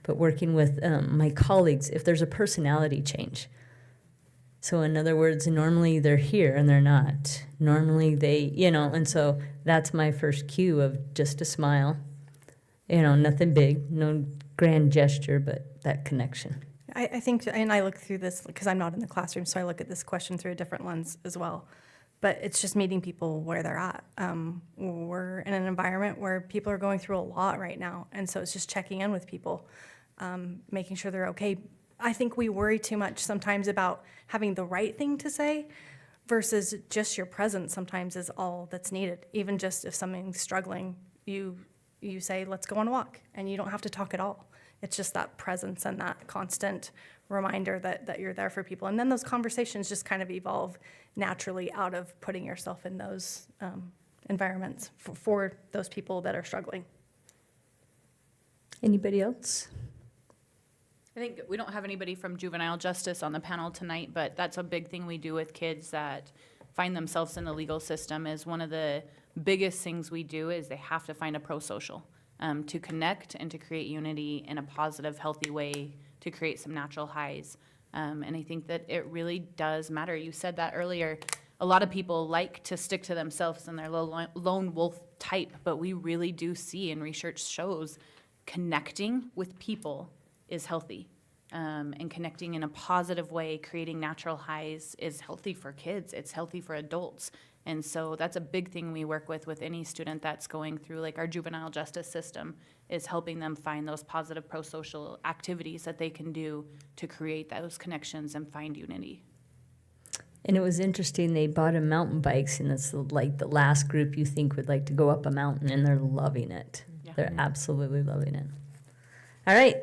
Speaker 1: but working with my colleagues, if there's a personality change. So in other words, normally they're here and they're not. Normally they, and so that's my first cue of just a smile. Nothing big, no grand gesture, but that connection.
Speaker 6: I think, and I look through this because I'm not in the classroom, so I look at this question through a different lens as well. But it's just meeting people where they're at. We're in an environment where people are going through a lot right now, and so it's just checking in with people, making sure they're okay. I think we worry too much sometimes about having the right thing to say versus just your presence sometimes is all that's needed. Even just if something's struggling, you say, let's go on a walk, and you don't have to talk at all. It's just that presence and that constant reminder that you're there for people. And then those conversations just kind of evolve naturally out of putting yourself in those environments for those people that are struggling.
Speaker 1: Anybody else?
Speaker 2: I think we don't have anybody from juvenile justice on the panel tonight, but that's a big thing we do with kids that find themselves in the legal system. Is one of the biggest things we do is they have to find a pro-social to connect and to create unity in a positive, healthy way to create some natural highs. And I think that it really does matter. You said that earlier. A lot of people like to stick to themselves and their lone wolf type, but we really do see, and research shows, connecting with people is healthy. And connecting in a positive way, creating natural highs is healthy for kids. It's healthy for adults. And so that's a big thing we work with any student that's going through, like, our juvenile justice system, is helping them find those positive pro-social activities that they can do to create those connections and find unity.
Speaker 1: And it was interesting, they bought him mountain bikes, and it's like the last group you think would like to go up a mountain, and they're loving it.
Speaker 2: Yeah.
Speaker 1: They're absolutely loving it. All right,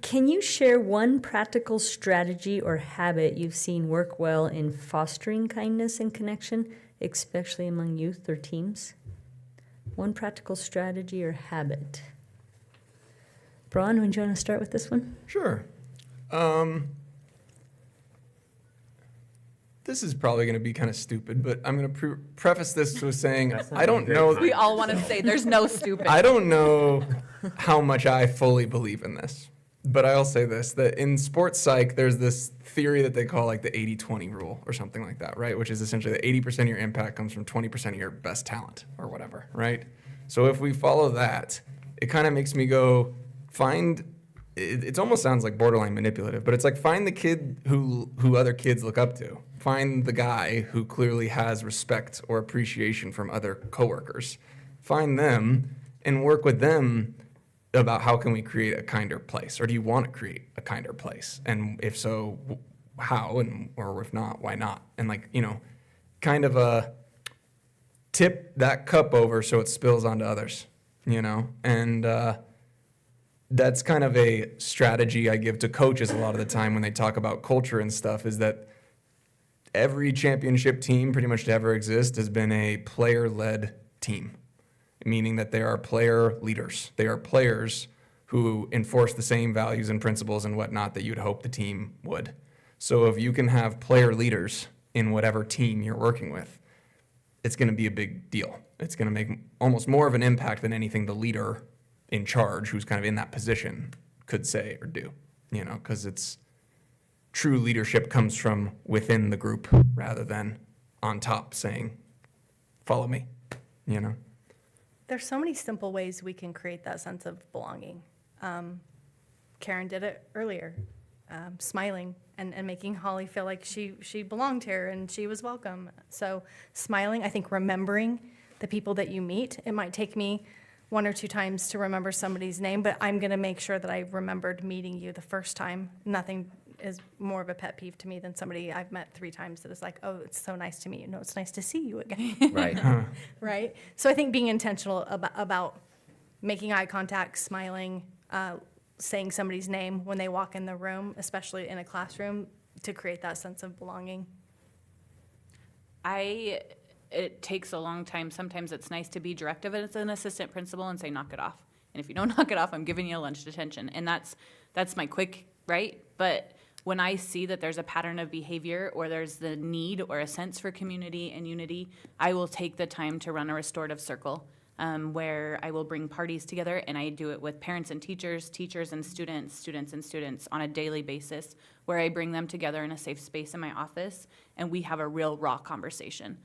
Speaker 1: can you share one practical strategy or habit you've seen work well in fostering kindness and connection, especially among youth or teams? One practical strategy or habit. Braun, would you want to start with this one?
Speaker 5: Sure. This is probably going to be kind of stupid, but I'm going to preface this with saying I don't know.
Speaker 2: We all want to say there's no stupid.
Speaker 5: I don't know how much I fully believe in this, but I'll say this, that in sports psych, there's this theory that they call like the 80-20 rule or something like that, right? Which is essentially that 80% of your impact comes from 20% of your best talent or whatever, right? So if we follow that, it kind of makes me go it almost sounds like borderline manipulative, but it's like find the kid who other kids look up to. Find the guy who clearly has respect or appreciation from other coworkers. Find them and work with them about how can we create a kinder place, or do you want to create a kinder place? And if so, how, and or if not, why not? And like, you know, kind of tip that cup over so it spills onto others, you know? And that's kind of a strategy I give to coaches a lot of the time when they talk about culture and stuff, is that every championship team pretty much to ever exist has been a player-led team, meaning that they are player leaders. They are players who enforce the same values and principles and whatnot that you'd hope the team would. So if you can have player leaders in whatever team you're working with, it's going to be a big deal. It's going to make almost more of an impact than anything the leader in charge, who's kind of in that position, could say or do, you know, because it's true leadership comes from within the group rather than on top saying, follow me, you know.
Speaker 6: There's so many simple ways we can create that sense of belonging. Karen did it earlier, smiling and making Holly feel like she belonged here and she was welcome. So smiling, I think remembering the people that you meet. It might take me 1 or 2 times to remember somebody's name, but I'm going to make sure that I remembered meeting you the first time. Nothing is more of a pet peeve to me than somebody I've met 3 times that is like, oh, it's so nice to meet you. No, it's nice to see you again.
Speaker 4: Right.
Speaker 6: Right? So I think being intentional about making eye contact, smiling, saying somebody's name when they walk in the room, especially in a classroom, to create that sense of belonging.
Speaker 2: It takes a long time. Sometimes it's nice to be directive as an assistant principal and say, knock it off. And if you don't knock it off, I'm giving you a lunch detention. And that's my quick, right? But when I see that there's a pattern of behavior or there's the need or a sense for community and unity, I will take the time to run a restorative circle where I will bring parties together, and I do it with parents and teachers, teachers and students, students and students on a daily basis, where I bring them together in a safe space in my office, and we have a real raw conversation.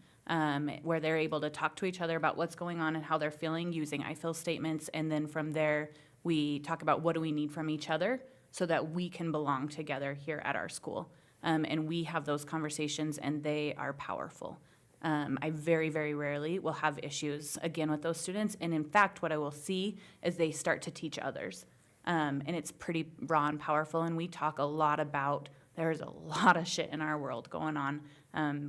Speaker 2: Where they're able to talk to each other about what's going on and how they're feeling using I feel statements. And then from there, we talk about what do we need from each other so that we can belong together here at our school. And we have those conversations, and they are powerful. I very, very rarely will have issues, again, with those students. And in fact, what I will see is they start to teach others. And it's pretty raw and powerful. And we talk a lot about there's a lot of shit in our world going on.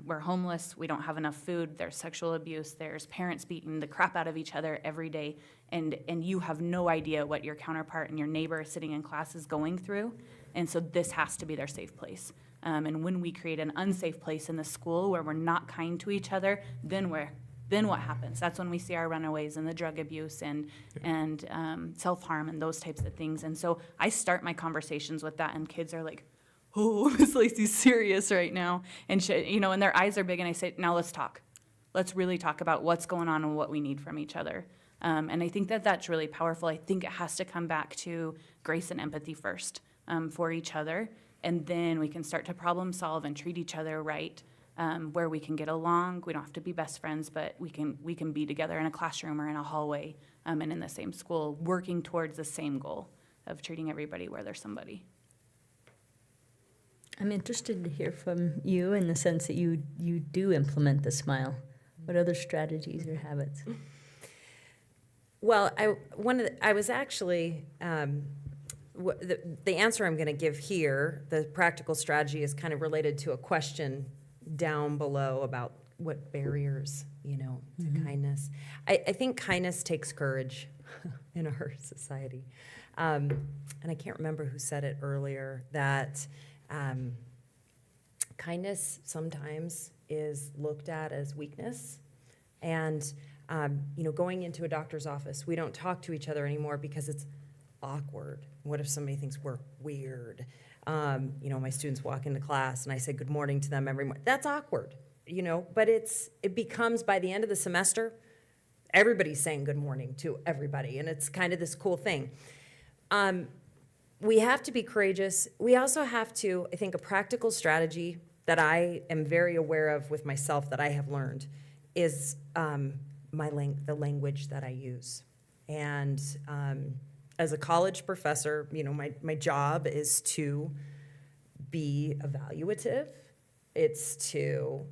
Speaker 2: We're homeless, we don't have enough food, there's sexual abuse, there's parents beating the crap out of each other every day, and you have no idea what your counterpart and your neighbor sitting in class is going through, and so this has to be their safe place. And when we create an unsafe place in the school where we're not kind to each other, then what happens? That's when we see our runaways and the drug abuse and self-harm and those types of things. And so I start my conversations with that, and kids are like, oh, Miss Lacey's serious right now. And and their eyes are big, and I say, now let's talk. Let's really talk about what's going on and what we need from each other. And I think that that's really powerful. I think it has to come back to grace and empathy first for each other. And then we can start to problem solve and treat each other right, where we can get along. We don't have to be best friends, but we can be together in a classroom or in a hallway and in the same school, working towards the same goal of treating everybody where they're somebody.
Speaker 1: I'm interested to hear from you in the sense that you do implement the smile. What other strategies or habits?
Speaker 7: Well, I was actually, the answer I'm going to give here, the practical strategy is kind of related to a question down below about what barriers, to kindness. I think kindness takes courage in our society. And I can't remember who said it earlier, that kindness sometimes is looked at as weakness. And, going into a doctor's office, we don't talk to each other anymore because it's awkward. What if somebody thinks we're weird? My students walk into class and I say good morning to them every morning. That's awkward, but it becomes, by the end of the semester, everybody's saying good morning to everybody. And it's kind of this cool thing. We have to be courageous. We also have to, I think, a practical strategy that I am very aware of with myself that I have learned is the language that I use. And as a college professor, my job is to be evaluative. It's to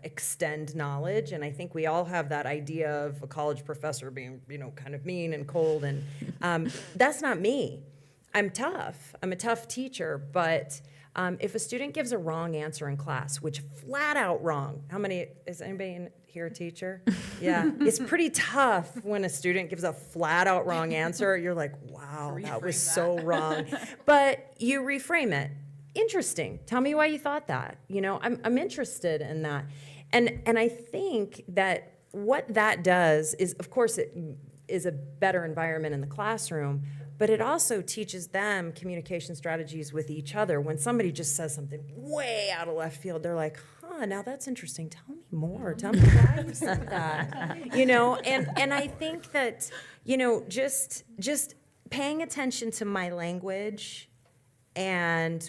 Speaker 7: extend knowledge. And I think we all have that idea of a college professor being, kind of mean and cold. And that's not me. I'm tough. I'm a tough teacher. But if a student gives a wrong answer in class, which flat out wrong, is anybody in here a teacher? Yeah. It's pretty tough when a student gives a flat out wrong answer. You're like, wow, that was so wrong. But you reframe it. Interesting. Tell me why you thought that. I'm interested in that. And I think that what that does is, of course, it is a better environment in the classroom, but it also teaches them communication strategies with each other. When somebody just says something way out of left field, they're like, now that's interesting. Tell me more. Tell me why you said that. And I think that, just paying attention to my language and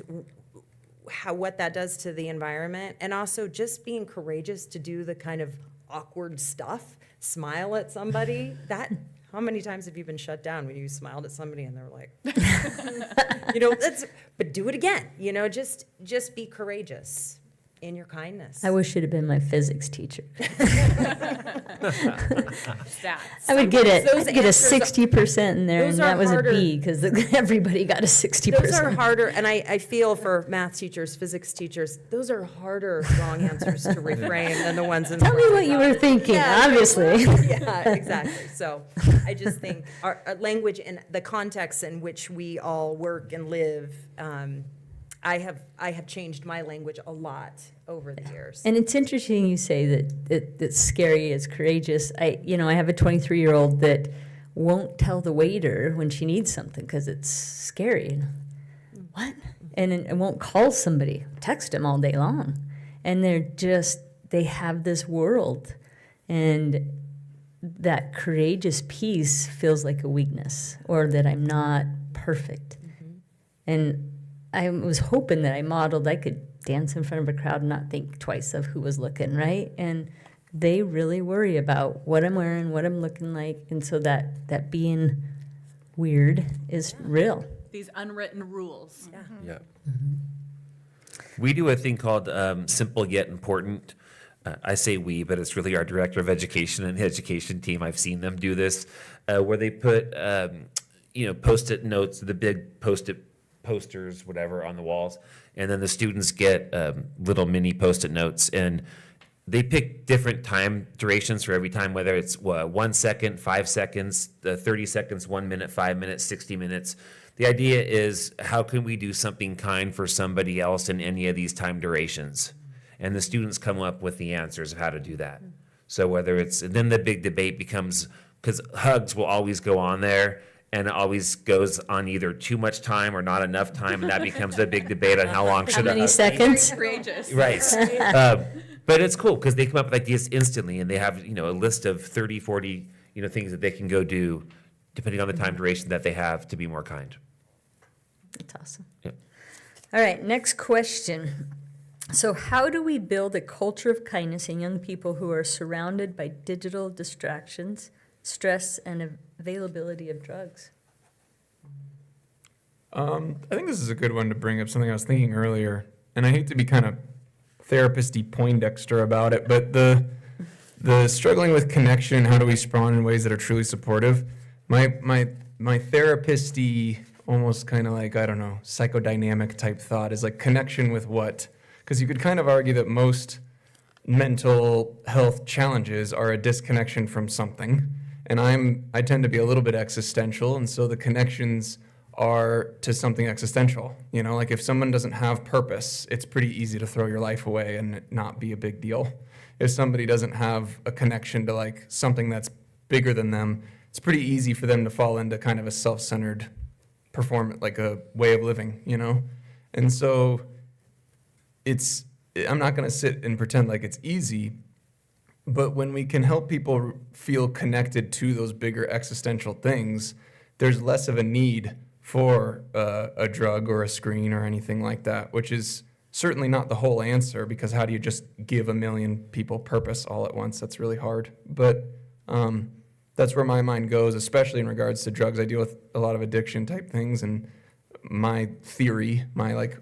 Speaker 7: what that does to the environment, and also just being courageous to do the kind of awkward stuff, smile at somebody. How many times have you been shut down when you smiled at somebody and they're like, but do it again, just be courageous in your kindness.
Speaker 1: I wish it had been my physics teacher.
Speaker 2: Stats.
Speaker 1: I would get it.
Speaker 7: Those
Speaker 1: I'd get a
Speaker 7: answers-
Speaker 1: 60% in there,
Speaker 7: those
Speaker 1: and
Speaker 7: are
Speaker 1: that was
Speaker 7: harder.
Speaker 1: a B because everybody got a 60%.
Speaker 7: Those are harder, and I feel for math teachers, physics teachers, those are harder wrong answers to reframe than the ones in.
Speaker 1: Tell me what you were thinking,
Speaker 7: Yeah,
Speaker 1: obviously.
Speaker 7: Yeah, exactly. So I just think our language and the context in which we all work and live, I have changed my language a lot over the years.
Speaker 1: And it's interesting you say that's scary is courageous. I have a 23-year-old that won't tell the waiter when she needs something because it's scary. What? And it won't call somebody, text them all day long. And they have this world. And that courageous piece feels like a weakness, or that I'm not perfect. And I was hoping that I could dance in front of a crowd and not think twice of who was looking, right? And they really worry about what I'm wearing, what I'm looking like. And so that being weird is real.
Speaker 2: These unwritten rules.
Speaker 4: Yeah. We do a thing called Simple Yet Important. I say we, but it's really our director of education and education team. I've seen them do this, where they put, Post-it notes, the big Post-it posters, whatever, on the walls, and then the students get little mini Post-it notes, and they pick different time durations for every time, whether it's 1 second, 5 seconds, 30 seconds, 1 minute, 5 minutes, 60 minutes. The idea is, how can we do something kind for somebody else in any of these time durations? And the students come up with the answers of how to do that. So then the big debate becomes, because hugs will always go on there, and it always goes on either too much time or not enough time, and that becomes the big debate on how long should a
Speaker 1: Many
Speaker 4: hug be.
Speaker 1: seconds?
Speaker 2: Courageous.
Speaker 4: Right. But it's cool because they come up with ideas instantly, and they have, a list of 30, 40, things that they can go do depending on the time duration that they have to be more kind.
Speaker 1: That's awesome.
Speaker 4: Yep.
Speaker 1: All right, next question. So how do we build a culture of kindness in young people who are surrounded by digital distractions, stress, and availability of drugs?
Speaker 5: I think this is a good one to bring up, something I was thinking earlier, and I hate to be kind of therapist-y Poindexter about it, but the struggling with connection, how do we respond in ways that are truly supportive? My therapist-y, almost kind of like, I don't know, psychodynamic type thought is like connection with what? Because you could kind of argue that most mental health challenges are a disconnection from something. And I tend to be a little bit existential, and so the connections are to something existential. You know, like if someone doesn't have purpose, it's pretty easy to throw your life away and it not be a big deal. If somebody doesn't have a connection to like something that's bigger than them, it's pretty easy for them to fall into kind of a self-centered performance, like a way of living, you know? And so I'm not going to sit and pretend like it's easy, but when we can help people feel connected to those bigger existential things, there's less of a need for a drug or a screen or anything like that, which is certainly not the whole answer, because how do you just give 1 million people purpose all at once? That's really hard. But that's where my mind goes, especially in regards to drugs. I deal with a lot of addiction type things, and my theory, my like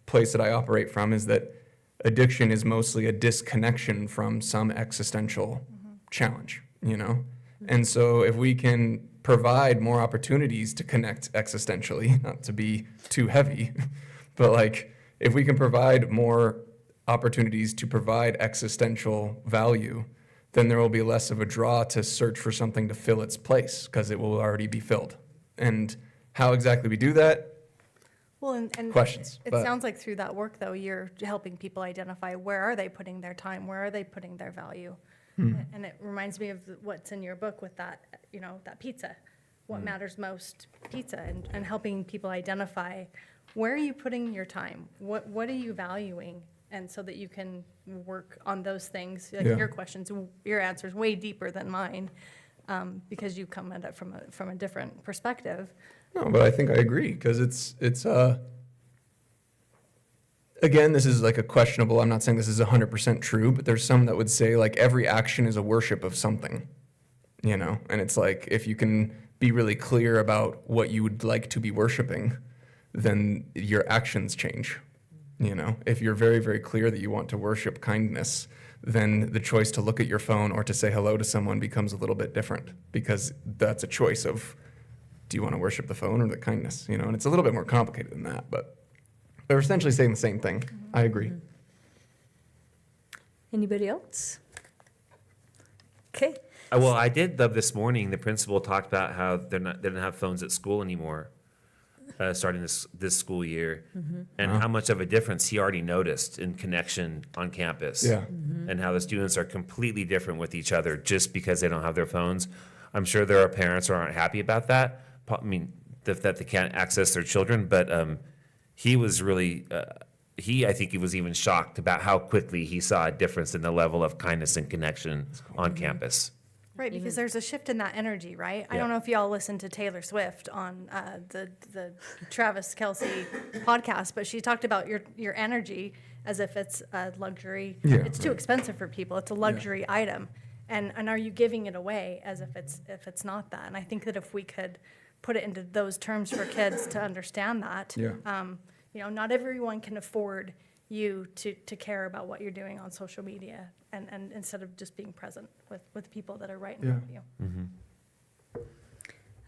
Speaker 5: place that I operate from is that addiction is mostly a disconnection from some existential challenge, you know? And so if we can provide more opportunities to connect existentially, not to be too heavy, but like if we can provide more opportunities to provide existential value, then there will be less of a draw to search for something to fill its place, because it will already be filled. And how exactly we do that,
Speaker 6: Well, and
Speaker 5: questions.
Speaker 6: it
Speaker 5: but-
Speaker 6: sounds like through that work, though, you're helping people identify where are they putting their time, where are they putting their value. And it reminds me of what's in your book with that, you know, that pizza. What matters most, pizza, and helping people identify where are you putting your time? What are you valuing? And so that you can work on those things. Like
Speaker 5: Yeah.
Speaker 6: your questions, your answer's way deeper than mine, because you come at it from a different perspective.
Speaker 5: No, but I think I agree, because it's again, this is like a questionable, I'm not saying this is 100% true, but there's some that would say like every action is a worship of something, you know? And it's like, if you can be really clear about what you would like to be worshiping, then your actions change, you know? If you're very, very clear that you want to worship kindness, then the choice to look at your phone or to say hello to someone becomes a little bit different, because that's a choice of, do you want to worship the phone or the kindness, you know? And it's a little bit more complicated than that, but they're essentially saying the same thing. I agree.
Speaker 1: Anybody else? Okay.
Speaker 4: Well, I did love this morning, the principal talked about how they don't have phones at school anymore, starting this school year, and how much of a difference he already noticed in connection on campus.
Speaker 5: Yeah.
Speaker 4: And how the students are completely different with each other just because they don't have their phones. I'm sure there are parents who aren't happy about that. I mean, that they can't access their children, but he was really, I think he was even shocked about how quickly he saw a difference in the level of kindness and connection on campus.
Speaker 6: Right, because there's a shift in that energy, right? I
Speaker 4: Yeah.
Speaker 6: don't know if y'all listened to Taylor Swift on the Travis Kelce podcast, but she talked about your energy as if it's a luxury.
Speaker 5: Yeah.
Speaker 6: It's too expensive for people. It's a luxury item, and are you giving it away as if it's not that? And I think that if we could put it into those terms for kids to understand that,
Speaker 5: Yeah.
Speaker 6: you know, not everyone can afford you to care about what you're doing on social media, and instead of just being present with people that are right in front of you.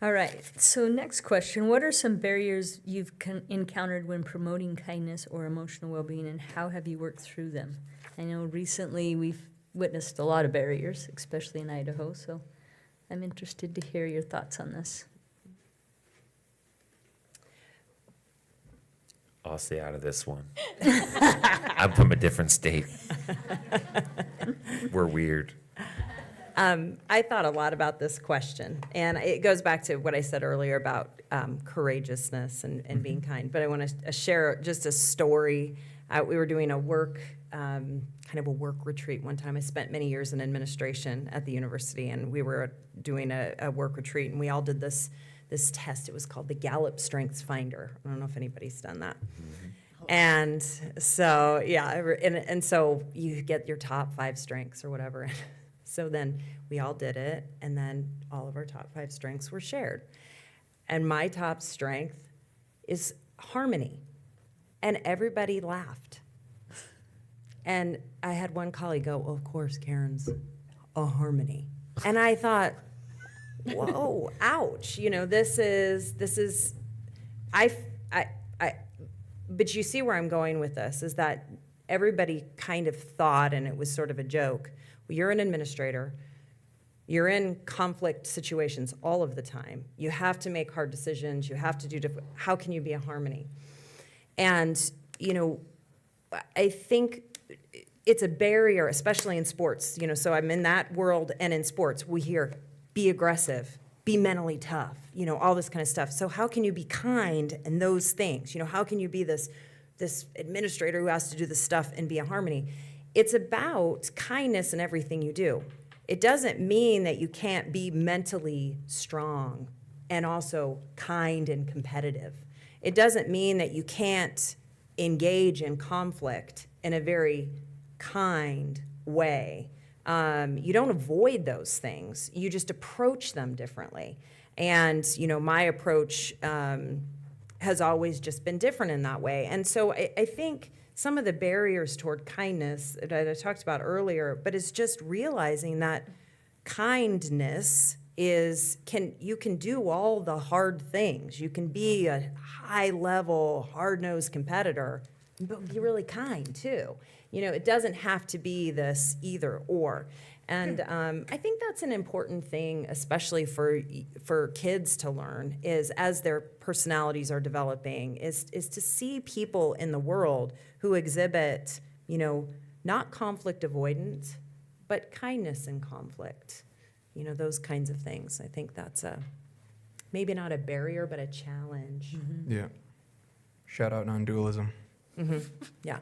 Speaker 1: All right. So next question, what are some barriers you've encountered when promoting kindness or emotional well-being, and how have you worked through them? I know recently we've witnessed a lot of barriers, especially in Idaho, so I'm interested to hear your thoughts on this.
Speaker 4: I'll stay out of this one. I'm from a different state. We're weird.
Speaker 7: I thought a lot about this question, and it goes back to what I said earlier about courageousness and being kind. But I want to share just a story. We were doing a work, kind of a work retreat one time. I spent many years in administration at the university, and we were doing a work retreat, and we all did this test. It was called the Gallup Strengths Finder. I don't know if anybody's done that. And so, yeah, and so you get your top 5 strengths or whatever. So then we all did it, and then all of our top 5 strengths were shared. And my top strength is harmony. And everybody laughed. And I had one colleague go, "Well, of course, Karen's a harmony." And I thought, whoa, ouch. You know, this is, but you see where I'm going with this, is that everybody kind of thought, and it was sort of a joke, well, you're an administrator, you're in conflict situations all of the time. You have to make hard decisions. You have to do different, how can you be a harmony? And, I think it's a barrier, especially in sports, so I'm in that world, and in sports, we hear, be aggressive, be mentally tough, all this kind of stuff. So how can you be kind and those things? How can you be this administrator who has to do this stuff and be a harmony? It's about kindness in everything you do. It doesn't mean that you can't be mentally strong and also kind and competitive. It doesn't mean that you can't engage in conflict in a very kind way. You don't avoid those things. You just approach them differently. And, my approach has always just been different in that way. And so I think some of the barriers toward kindness that I talked about earlier, but it's just realizing that kindness you can do all the hard things. You can be a high-level, hard-nosed competitor, but be really kind too. It doesn't have to be this either or. And I think that's an important thing, especially for kids to learn, is as their personalities are developing, is to see people in the world who exhibit, not conflict avoidance, but kindness in conflict. Those kinds of things. I think that's maybe not a barrier, but a challenge.
Speaker 5: Yeah. Shout out non-dualism.
Speaker 7: Yeah.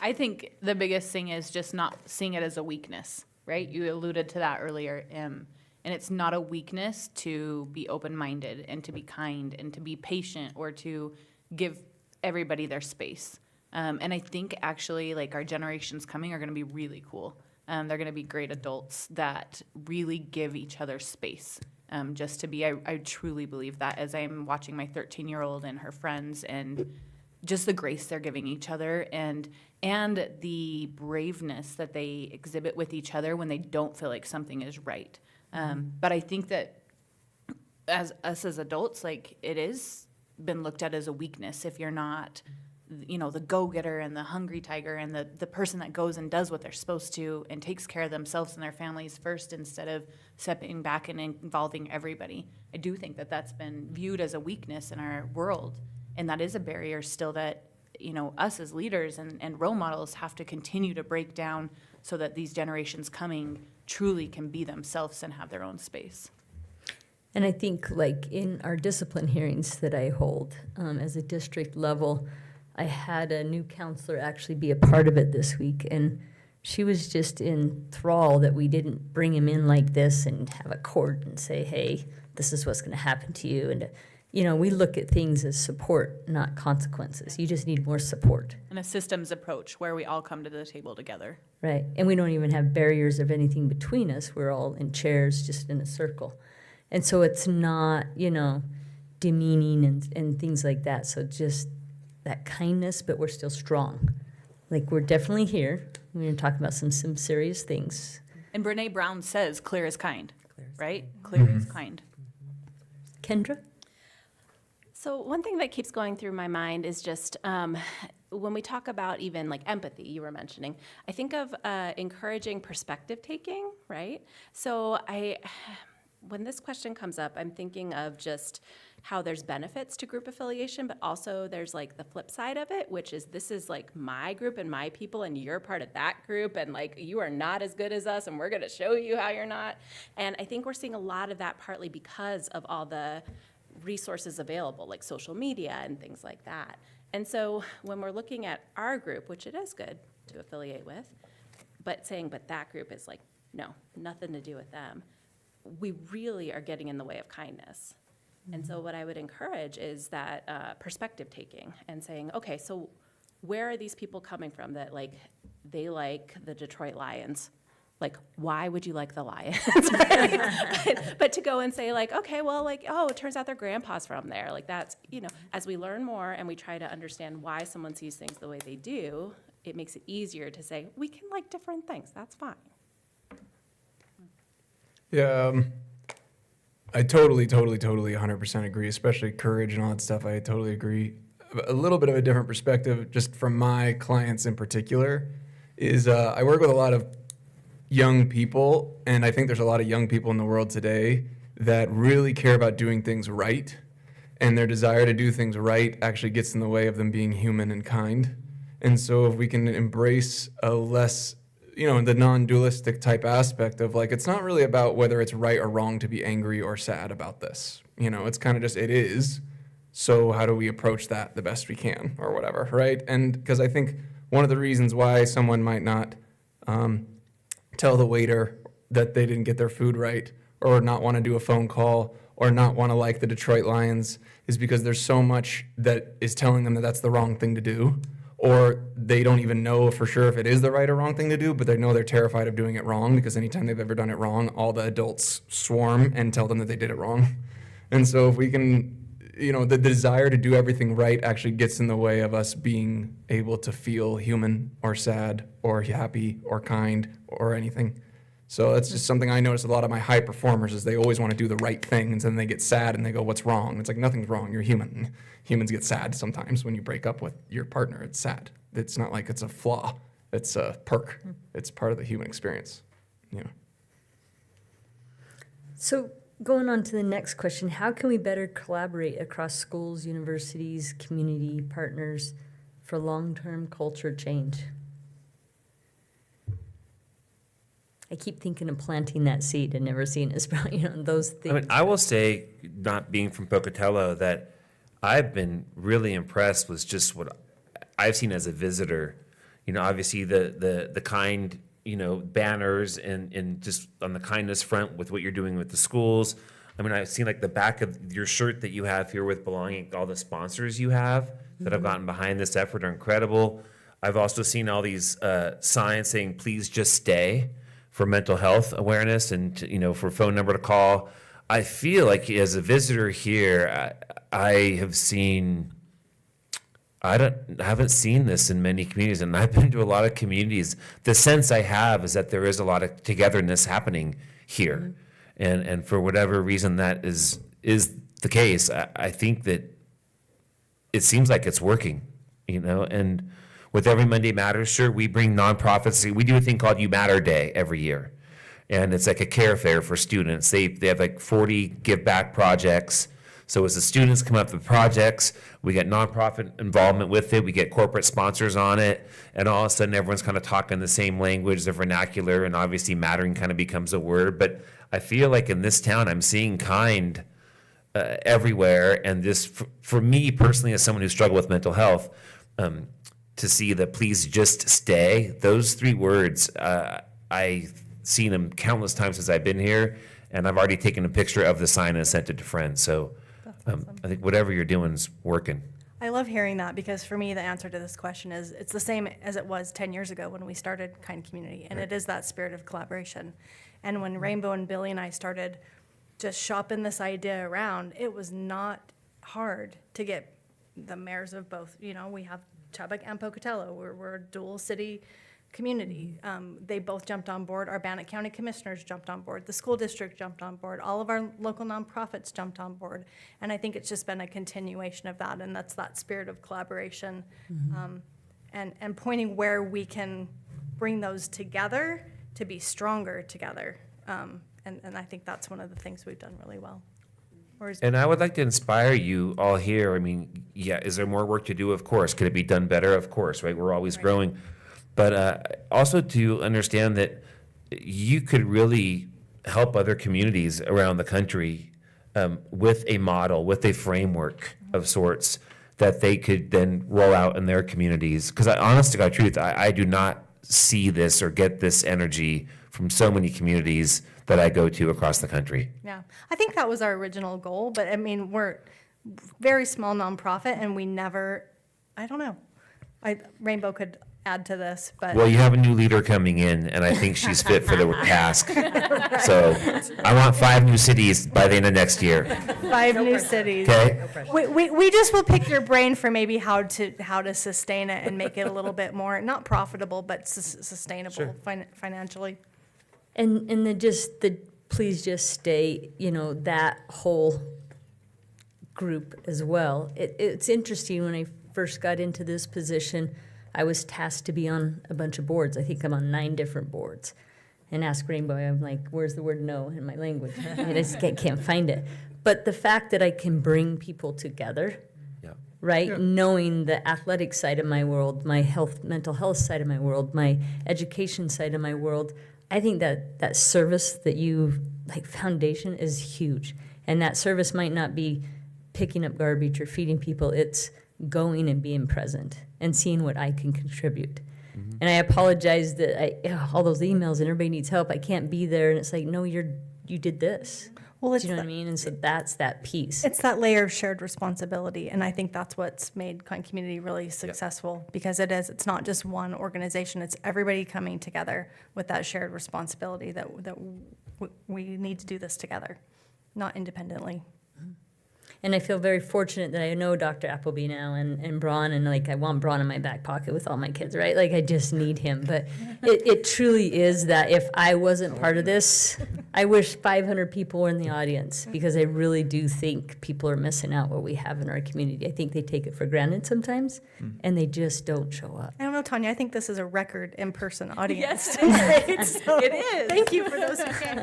Speaker 2: I think the biggest thing is just not seeing it as a weakness, right? You alluded to that earlier. And it's not a weakness to be open-minded and to be kind and to be patient or to give everybody their space. And I think actually like our generations coming are going to be really cool. They're going to be great adults that really give each other space. Just to be, I truly believe that as I'm watching my 13-year-old and her friends and just the grace they're giving each other and the braveness that they exhibit with each other when they don't feel like something is right. But I think that as us as adults, like it is been looked at as a weakness if you're not, the go-getter and the hungry tiger and the person that goes and does what they're supposed to and takes care of themselves and their families first instead of stepping back and involving everybody. I do think that that's been viewed as a weakness in our world. And that is a barrier still that, us as leaders and role models have to continue to break down so that these generations coming truly can be themselves and have their own space.
Speaker 1: And I think like in our discipline hearings that I hold as a district level, I had a new counselor actually be a part of it this week, and she was just enthralled that we didn't bring him in like this and have a court and say, hey, this is what's going to happen to you. And, we look at things as support, not consequences. You just need more support.
Speaker 2: And a systems approach where we all come to the table together.
Speaker 1: Right. And we don't even have barriers of anything between us. We're all in chairs just in a circle. And so it's not, demeaning and things like that. So just that kindness, but we're still strong. Like we're definitely here. We're going to talk about some serious things.
Speaker 2: And Brene Brown says clear is kind, right? Clear is kind.
Speaker 1: Kendra?
Speaker 3: So one thing that keeps going through my mind is just when we talk about even like empathy, you were mentioning, I think of encouraging perspective taking, right? So when this question comes up, I'm thinking of just how there's benefits to group affiliation, but also there's like the flip side of it, which is this is like my group and my people and you're part of that group and like you are not as good as us and we're going to show you how you're not. And I think we're seeing a lot of that partly because of all the resources available like social media and things like that. And so when we're looking at our group, which it is good to affiliate with, but that group is like, no, nothing to do with them. We really are getting in the way of kindness. And so what I would encourage is that perspective taking and saying, okay, so where are these people coming from that like, they like the Detroit Lions? Like, why would you like the Lions? but to go and say like, okay, well, like, oh, it turns out their grandpa's from there. Like that's, as we learn more and we try to understand why someone sees things the way they do, it makes it easier to say, we can like different things. That's fine.
Speaker 5: Yeah, I totally 100% agree, especially courage and all that stuff. I totally agree. a little bit of a different perspective, just from my clients in particular, is I work with a lot of young people, and I think there's a lot of young people in the world today that really care about doing things right, and their desire to do things right actually gets in the way of them being human and kind. And so if we can embrace a less, the non-dualistic type aspect of like, it's not really about whether it's right or wrong to be angry or sad about this. It's kind of just, it is. So how do we approach that the best we can or whatever, right? And because I think one of the reasons why someone might not tell the waiter that they didn't get their food right, or not want to do a phone call, or not want to like the Detroit Lions, is because there's so much that is telling them that that's the wrong thing to do, or they don't even know for sure if it is the right or wrong thing to do, but they know they're terrified of doing it wrong, because anytime they've ever done it wrong, all the adults swarm and tell them that they did it wrong. And so if we can, the desire to do everything right actually gets in the way of us being able to feel human or sad or happy or kind or anything. So that's just something I notice a lot of my high performers is they always want to do the right thing, and then they get sad and they go, what's wrong? It's like, nothing's wrong, you're human. Humans get sad sometimes when you break up with your partner, it's sad. It's not like it's a flaw, it's a perk. It's part of the human experience.
Speaker 1: So going on to the next question, how can we better collaborate across schools, universities, community partners for long-term culture change? I keep thinking of planting that seed and never seeing it sprout, those things.
Speaker 4: I will say, not being from Pocatello, that I've been really impressed with just what I've seen as a visitor. Obviously the kind, banners and just on the kindness front with what you're doing with the schools. I've seen like the back of your shirt that you have here with belonging, all the sponsors you have that have gotten behind this effort are incredible. I've also seen all these signs saying, please just stay, for mental health awareness and, for phone number to call. I feel like as a visitor here, I haven't seen this in many communities, and I've been to a lot of communities. The sense I have is that there is a lot of togetherness happening here. And for whatever reason that is the case, I think that it seems like it's working, and with Every Monday Matters, sure, we bring nonprofits. We do a thing called You Matter Day every year. And it's like a care fair for students. They have like 40 give back projects. So as the students come up with projects, we get nonprofit involvement with it. We get corporate sponsors on it. And all of a sudden, everyone's kind of talking the same language, the vernacular, and obviously mattering kind of becomes a word. But I feel like in this town, I'm seeing kind everywhere. And this, for me personally, as someone who struggled with mental health, to see the please just stay, those 3 words, I've seen them countless times since I've been here, and I've already taken a picture of the sign and sent it to friends. So I think whatever you're doing is working.
Speaker 6: I love hearing that, because for me, the answer to this question is it's the same as it was 10 years ago when we started Kind Community, and it is that spirit of collaboration. And when Rainbow and Billy and I started just shopping this idea around, it was not hard to get the mayors of both, we have Chubbuck and Pocatello. We're a dual city community. They both jumped on board. Our Bannock County commissioners jumped on board. The school district jumped on board. All of our local nonprofits jumped on board. And I think it's just been a continuation of that, and that's that spirit of collaboration, and pointing where we can bring those together to be stronger together. And I think that's one of the things we've done really well.
Speaker 4: And I would like to inspire you all here. Is there more work to do? Of course. Could it be done better? Of course, right? We're always growing. But also to understand that you could really help other communities around the country with a model, with a framework of sorts that they could then roll out in their communities. Because honest to God truth, I do not see this or get this energy from so many communities that I go to across the country.
Speaker 6: Yeah, I think that was our original goal, but we're very small nonprofit, and we never, I don't know. Rainbow could add to this, but.
Speaker 4: Well, you have a new leader coming in, and I think she's fit for the task. So I want 5 new cities by the end of next year.
Speaker 6: 5 new cities.
Speaker 4: Okay?
Speaker 6: We just will pick your brain for maybe how to sustain it and make it a little bit more, not profitable, but sustainable financially.
Speaker 1: And the please just stay, that whole group as well. It's interesting when I first got into this position, I was tasked to be on a bunch of boards. I think I'm on 9 different boards. And Ask Rainbow, I'm like, where's the word no in my language? I just can't find it. But the fact that I can bring people together,
Speaker 4: Yeah.
Speaker 1: right?
Speaker 5: Yeah.
Speaker 1: Knowing the athletic side of my world, my mental health side of my world, my education side of my world, I think that service that foundation is huge. And that service might not be picking up garbage or feeding people. It's going and being present and seeing what I can contribute. And I apologize that all those emails and everybody needs help. I can't be there. And it's like, no, you did this.
Speaker 6: Well,
Speaker 1: Do you know what I mean? And so that's that piece.
Speaker 6: It's that layer of shared responsibility, and I think that's what's made Kind Community really successful, because it's not just one organization, it's everybody coming together with that shared responsibility that we need to do this together, not independently.
Speaker 1: And I feel very fortunate that I know Dr. Appleby now and Braun, and I want Braun in my back pocket with all my kids, right? I just need him. But it truly is that if I wasn't part of this, I wish 500 people were in the audience, because I really do think people are missing out what we have in our community. I think they take it for granted sometimes, and they just don't show up.
Speaker 6: I don't know, Tanya, I think this is a record in-person audience.
Speaker 3: Yes, it is.
Speaker 6: Thank you for those who came.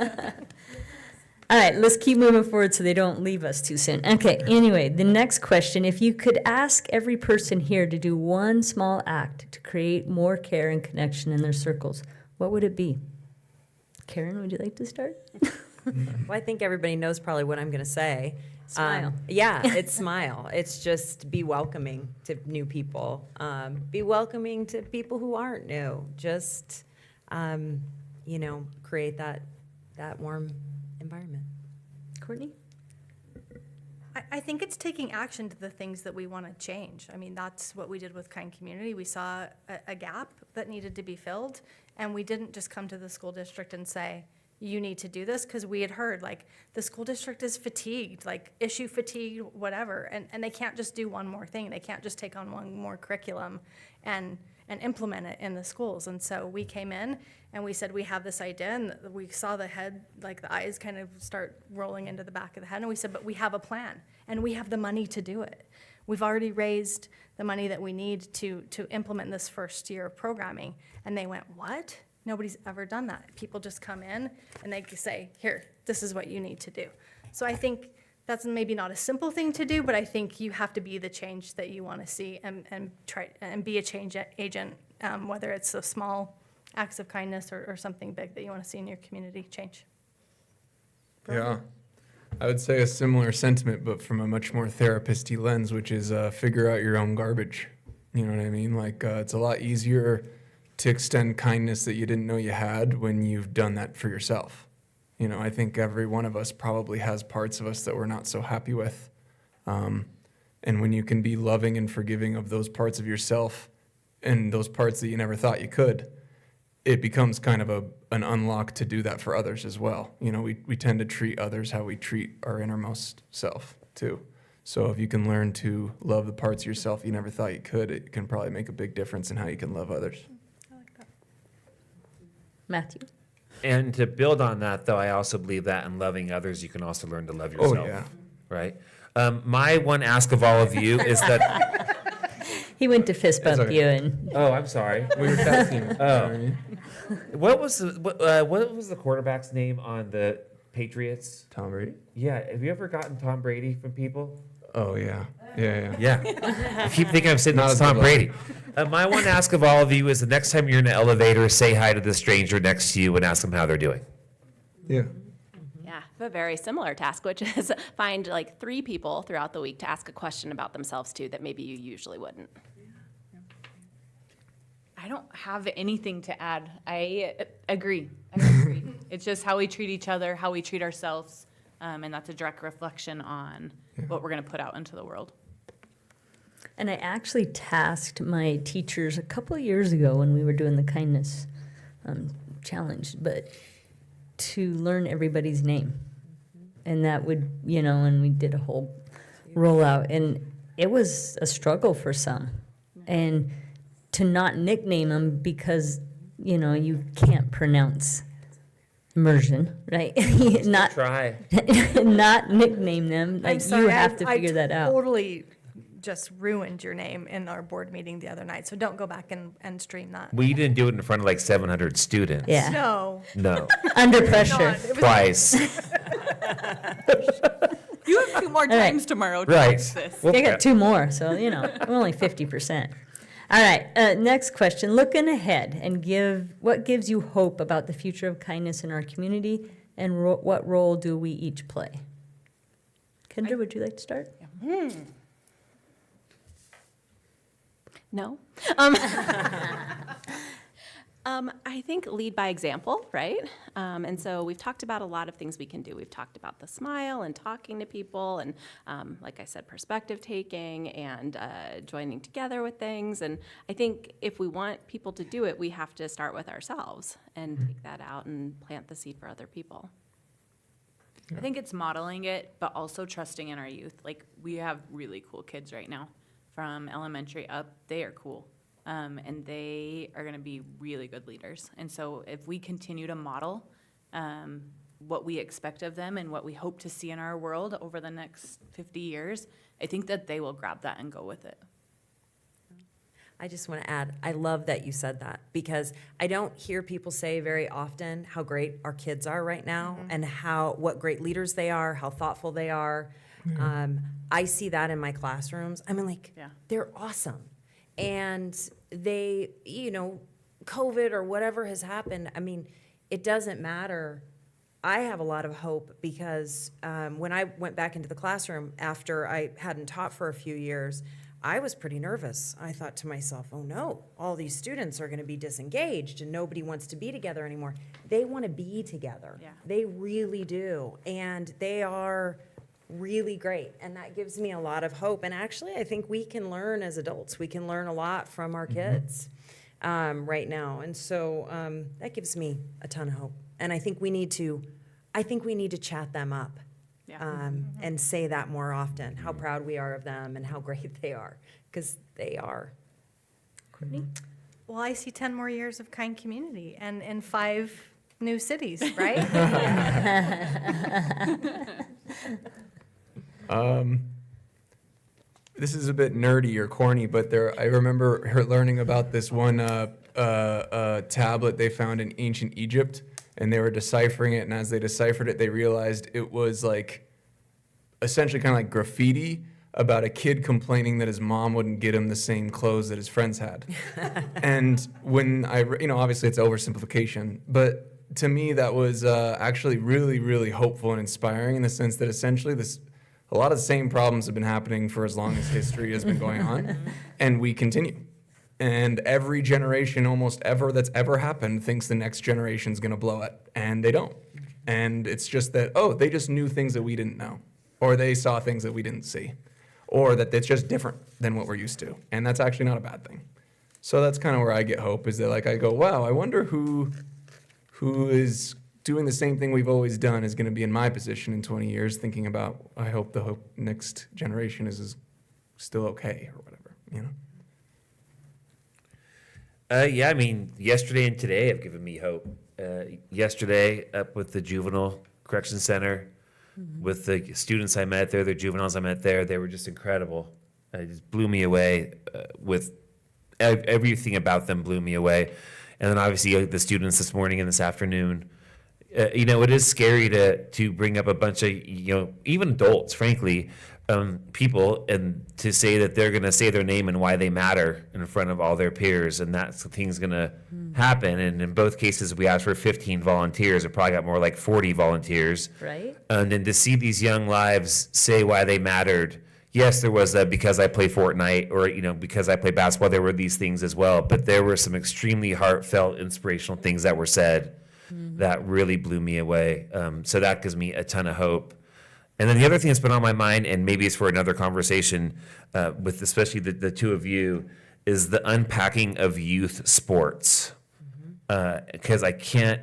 Speaker 1: All right, let's keep moving forward so they don't leave us too soon. Okay, anyway, the next question, if you could ask every person here to do one small act to create more care and connection in their circles, what would it be? Karen, would you like to start?
Speaker 7: Well, I think everybody knows probably what I'm going to say.
Speaker 1: Smile.
Speaker 7: Yeah, it's smile. It's just be welcoming to new people. Be welcoming to people who aren't new. Just, create that warm environment.
Speaker 1: Courtney?
Speaker 6: I think it's taking action to the things that we want to change. I mean, that's what we did with Kind Community. We saw a gap that needed to be filled, and we didn't just come to the school district and say, you need to do this, because we had heard, the school district is fatigued, issue fatigue, whatever, and they can't just do one more thing. They can't just take on one more curriculum and implement it in the schools. And so we came in and we said, we have this idea, and we saw the head, the eyes kind of start rolling into the back of the head, and we said, but we have a plan, and we have the money to do it. We've already raised the money that we need to implement this first year of programming. And they went, what? Nobody's ever done that. People just come in and they say, here, this is what you need to do. So I think that's maybe not a simple thing to do, but I think you have to be the change that you want to see and try and be a change agent, whether it's a small acts of kindness or something big that you want to see in your community change.
Speaker 5: Yeah. I would say a similar sentiment, but from a much more therapist-y lens, which is figure out your own garbage. You know what I mean? It's a lot easier to extend kindness that you didn't know you had when you've done that for yourself. I think every one of us probably has parts of us that we're not so happy with. And when you can be loving and forgiving of those parts of yourself and those parts that you never thought you could, it becomes kind of an unlock to do that for others as well. We tend to treat others how we treat our innermost self too. So if you can learn to love the parts of yourself you never thought you could, it can probably make a big difference in how you can love others.
Speaker 6: I like that.
Speaker 1: Matthew?
Speaker 4: And to build on that, though, I also believe that in loving others, you can also learn to love yourself.
Speaker 5: Oh, yeah.
Speaker 4: Right? My one ask of all of you is that.
Speaker 1: He went to fist bump
Speaker 5: okay.
Speaker 1: you and
Speaker 4: Oh, I'm sorry.
Speaker 5: We were tag team.
Speaker 4: Oh. What was the quarterback's name on the Patriots?
Speaker 5: Tom Brady?
Speaker 4: Yeah. Have you ever gotten Tom Brady from people?
Speaker 5: Oh, yeah. Yeah.
Speaker 4: Yeah. I keep thinking I'm saying
Speaker 5: Not
Speaker 4: that's
Speaker 5: as
Speaker 4: Tom
Speaker 5: good
Speaker 4: Brady. My one ask of all of you is the next time you're in an elevator, say hi to the stranger next to you and ask them how they're doing.
Speaker 5: Yeah.
Speaker 3: Yeah, I have a very similar task, which is find 3 people throughout the week to ask a question about themselves to that maybe you usually wouldn't.
Speaker 2: I don't have anything to add. I agree. It's just how we treat each other, how we treat ourselves, and that's a direct reflection on what we're going to put out into the world.
Speaker 1: And I actually tasked my teachers a couple of years ago when we were doing the kindness challenge, but to learn everybody's name. And that would, and we did a whole rollout. And it was a struggle for some. And to not nickname them because, you can't pronounce immersion, right? not
Speaker 4: Try.
Speaker 1: not nickname them.
Speaker 6: I'm
Speaker 1: You
Speaker 6: sorry,
Speaker 1: have to figure that out.
Speaker 6: Totally just ruined your name in our board meeting the other night. So don't go back and stream that.
Speaker 4: We didn't do it in front of like 700 students.
Speaker 1: Yeah,
Speaker 6: No.
Speaker 4: No,
Speaker 1: under pressure.
Speaker 6: Not. It was
Speaker 4: twice.
Speaker 2: You have 2 more
Speaker 1: right.
Speaker 2: times tomorrow to
Speaker 4: Right.
Speaker 2: fix this.
Speaker 1: I got 2 more, so, we're only 50%. All right, next question. Looking ahead and what gives you hope about the future of kindness in our community, and what role do we each play? Kendra, would you like to start?
Speaker 3: No. I think lead by example, right? And so we've talked about a lot of things we can do. We've talked about the smile and talking to people and, like I said, perspective taking and joining together with things. And I think if we want people to do it, we have to start with ourselves and take that out and plant the seed for other people.
Speaker 2: I think it's modeling it, but also trusting in our youth. Like, we have really cool kids right now from elementary up. They are cool. And they are going to be really good leaders. And so if we continue to model what we expect of them and what we hope to see in our world over the next 50 years, I think that they will grab that and go with it.
Speaker 7: I just want to add, I love that you said that, because I don't hear people say very often how great our kids are right now and what great leaders they are, how thoughtful they are. I see that in my classrooms. I mean,
Speaker 2: Yeah.
Speaker 7: they're awesome. And they, COVID or whatever has happened, I mean, it doesn't matter. I have a lot of hope because when I went back into the classroom after I hadn't taught for a few years, I was pretty nervous. I thought to myself, oh no, all these students are going to be disengaged and nobody wants to be together anymore. They want to be together.
Speaker 2: Yeah.
Speaker 7: They really do. And they are really great. And that gives me a lot of hope. And actually, I think we can learn as adults. We can learn a lot from our kids right now. And so that gives me a ton of hope. And I think we need to chat them up.
Speaker 2: Yeah.
Speaker 7: And say that more often, how proud we are of them and how great they are, because they are.
Speaker 1: Courtney?
Speaker 6: Well, I see 10 more years of kind community and in 5 new cities, right?
Speaker 5: This is a bit nerdy or corny, but I remember her learning about this one tablet they found in ancient Egypt, and they were deciphering it, and as they deciphered it, they realized it was like essentially kind of like graffiti about a kid complaining that his mom wouldn't get him the same clothes that his friends had. And when obviously it's oversimplification, but to me that was actually really, really hopeful and inspiring in the sense that essentially a lot of the same problems have been happening for as long as history has been going on, and we continue. And every generation almost ever that's ever happened thinks the next generation's gonna blow it, and they don't. And it's just that, they just knew things that we didn't know, or they saw things that we didn't see, or that it's just different than what we're used to. And that's actually not a bad thing. So that's kind of where I get hope, is that I go, wow, I wonder who is doing the same thing we've always done is going to be in my position in 20 years, thinking about, I hope the next generation is still okay or whatever,
Speaker 4: Yeah, I mean, yesterday and today have given me hope. Yesterday, up with the Juvenile Correction Center, with the students I met there, the juveniles I met there, they were just incredible. It just blew me away with everything about them blew me away. And then obviously the students this morning and this afternoon. It is scary to bring up a bunch of, even adults, frankly, people, and to say that they're going to say their name and why they matter in front of all their peers, and that's the thing's going to happen. And in both cases, we asked for 15 volunteers. It probably got more like 40 volunteers.
Speaker 1: Right.
Speaker 4: And then to see these young lives say why they mattered. Yes, there was a because I play Fortnite or, because I play basketball, there were these things as well. But there were some extremely heartfelt, inspirational things that were said that really blew me away. So that gives me a ton of hope. And then the other thing that's been on my mind, and maybe it's for another conversation with especially the two of you, is the unpacking of youth sports. Because I can't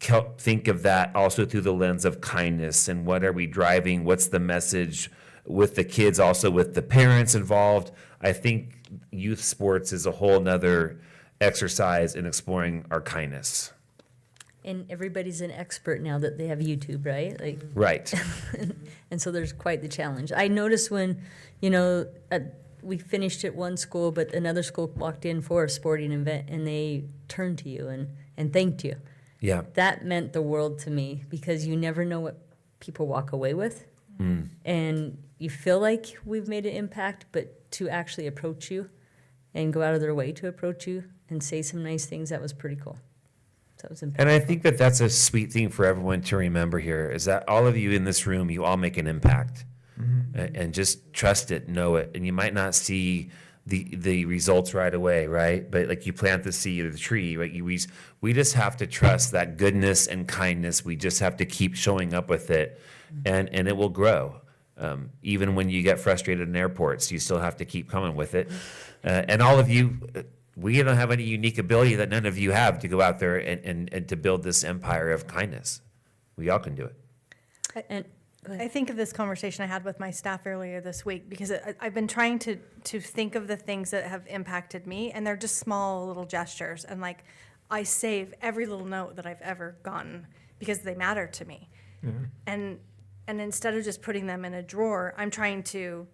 Speaker 4: help think of that also through the lens of kindness and what are we driving, what's the message with the kids, also with the parents involved. I think youth sports is a whole nother exercise in exploring our kindness.
Speaker 1: And everybody's an expert now that they have YouTube, right?
Speaker 4: Right.
Speaker 1: And so there's quite the challenge. I notice when we finished at one school, but another school walked in for a sporting event and they turned to you and thanked you.
Speaker 4: Yeah.
Speaker 1: That meant the world to me because you never know what people walk away with.
Speaker 4: Mm.
Speaker 1: And you feel like we've made an impact, but to actually approach you and go out of their way to approach you and say some nice things, that was pretty cool. So it was
Speaker 4: And I think that that's a sweet thing for everyone to remember here is that all of you in this room, you all make an impact. And just trust it, know it. And you might not see the results right away, right? But like you plant the seed of the tree, right? We just have to trust that goodness and kindness. We just have to keep showing up with it, and it will grow. Even when you get frustrated in airports, you still have to keep coming with it. And all of you, we don't have any unique ability that none of you have to go out there and to build this empire of kindness. We all can do it.
Speaker 1: And
Speaker 6: I think of this conversation I had with my staff earlier this week because I've been trying to think of the things that have impacted me, and they're just small little gestures. And like, I save every little note that I've ever gotten because they matter to me. And instead of just putting them in a drawer, I'm trying to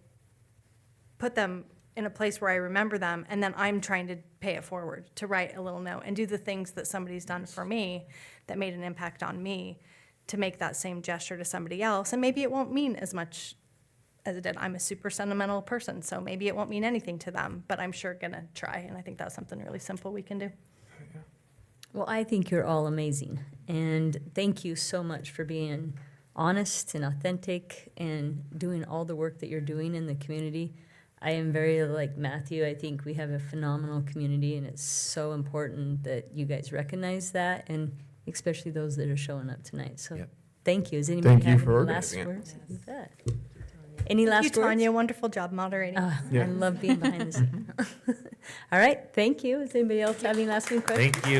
Speaker 6: put them in a place where I remember them, and then I'm trying to pay it forward, to write a little note and do the things that somebody's done for me that made an impact on me, to make that same gesture to somebody else. And maybe it won't mean as much as it did. I'm a super sentimental person, so maybe it won't mean anything to them, but I'm sure gonna try. And I think that's something really simple we can do.
Speaker 1: well, I think you're all amazing. And thank you so much for being honest and authentic and doing all the work that you're doing in the community. I am very like Matthew. I think we have a phenomenal community, and it's so important that you guys recognize that, and especially those that are showing up tonight. So
Speaker 4: Yep.
Speaker 1: Thank you. Does anybody
Speaker 5: Thank you
Speaker 1: have
Speaker 5: for
Speaker 1: any last
Speaker 5: organizing it.
Speaker 1: words? You bet. Any last
Speaker 6: Thank you,
Speaker 1: words?
Speaker 6: Tanya. Wonderful job moderating.
Speaker 5: Yeah.
Speaker 1: I love being behind the scenes. All right, thank you. Does anybody else have any last questions?
Speaker 4: Thank you.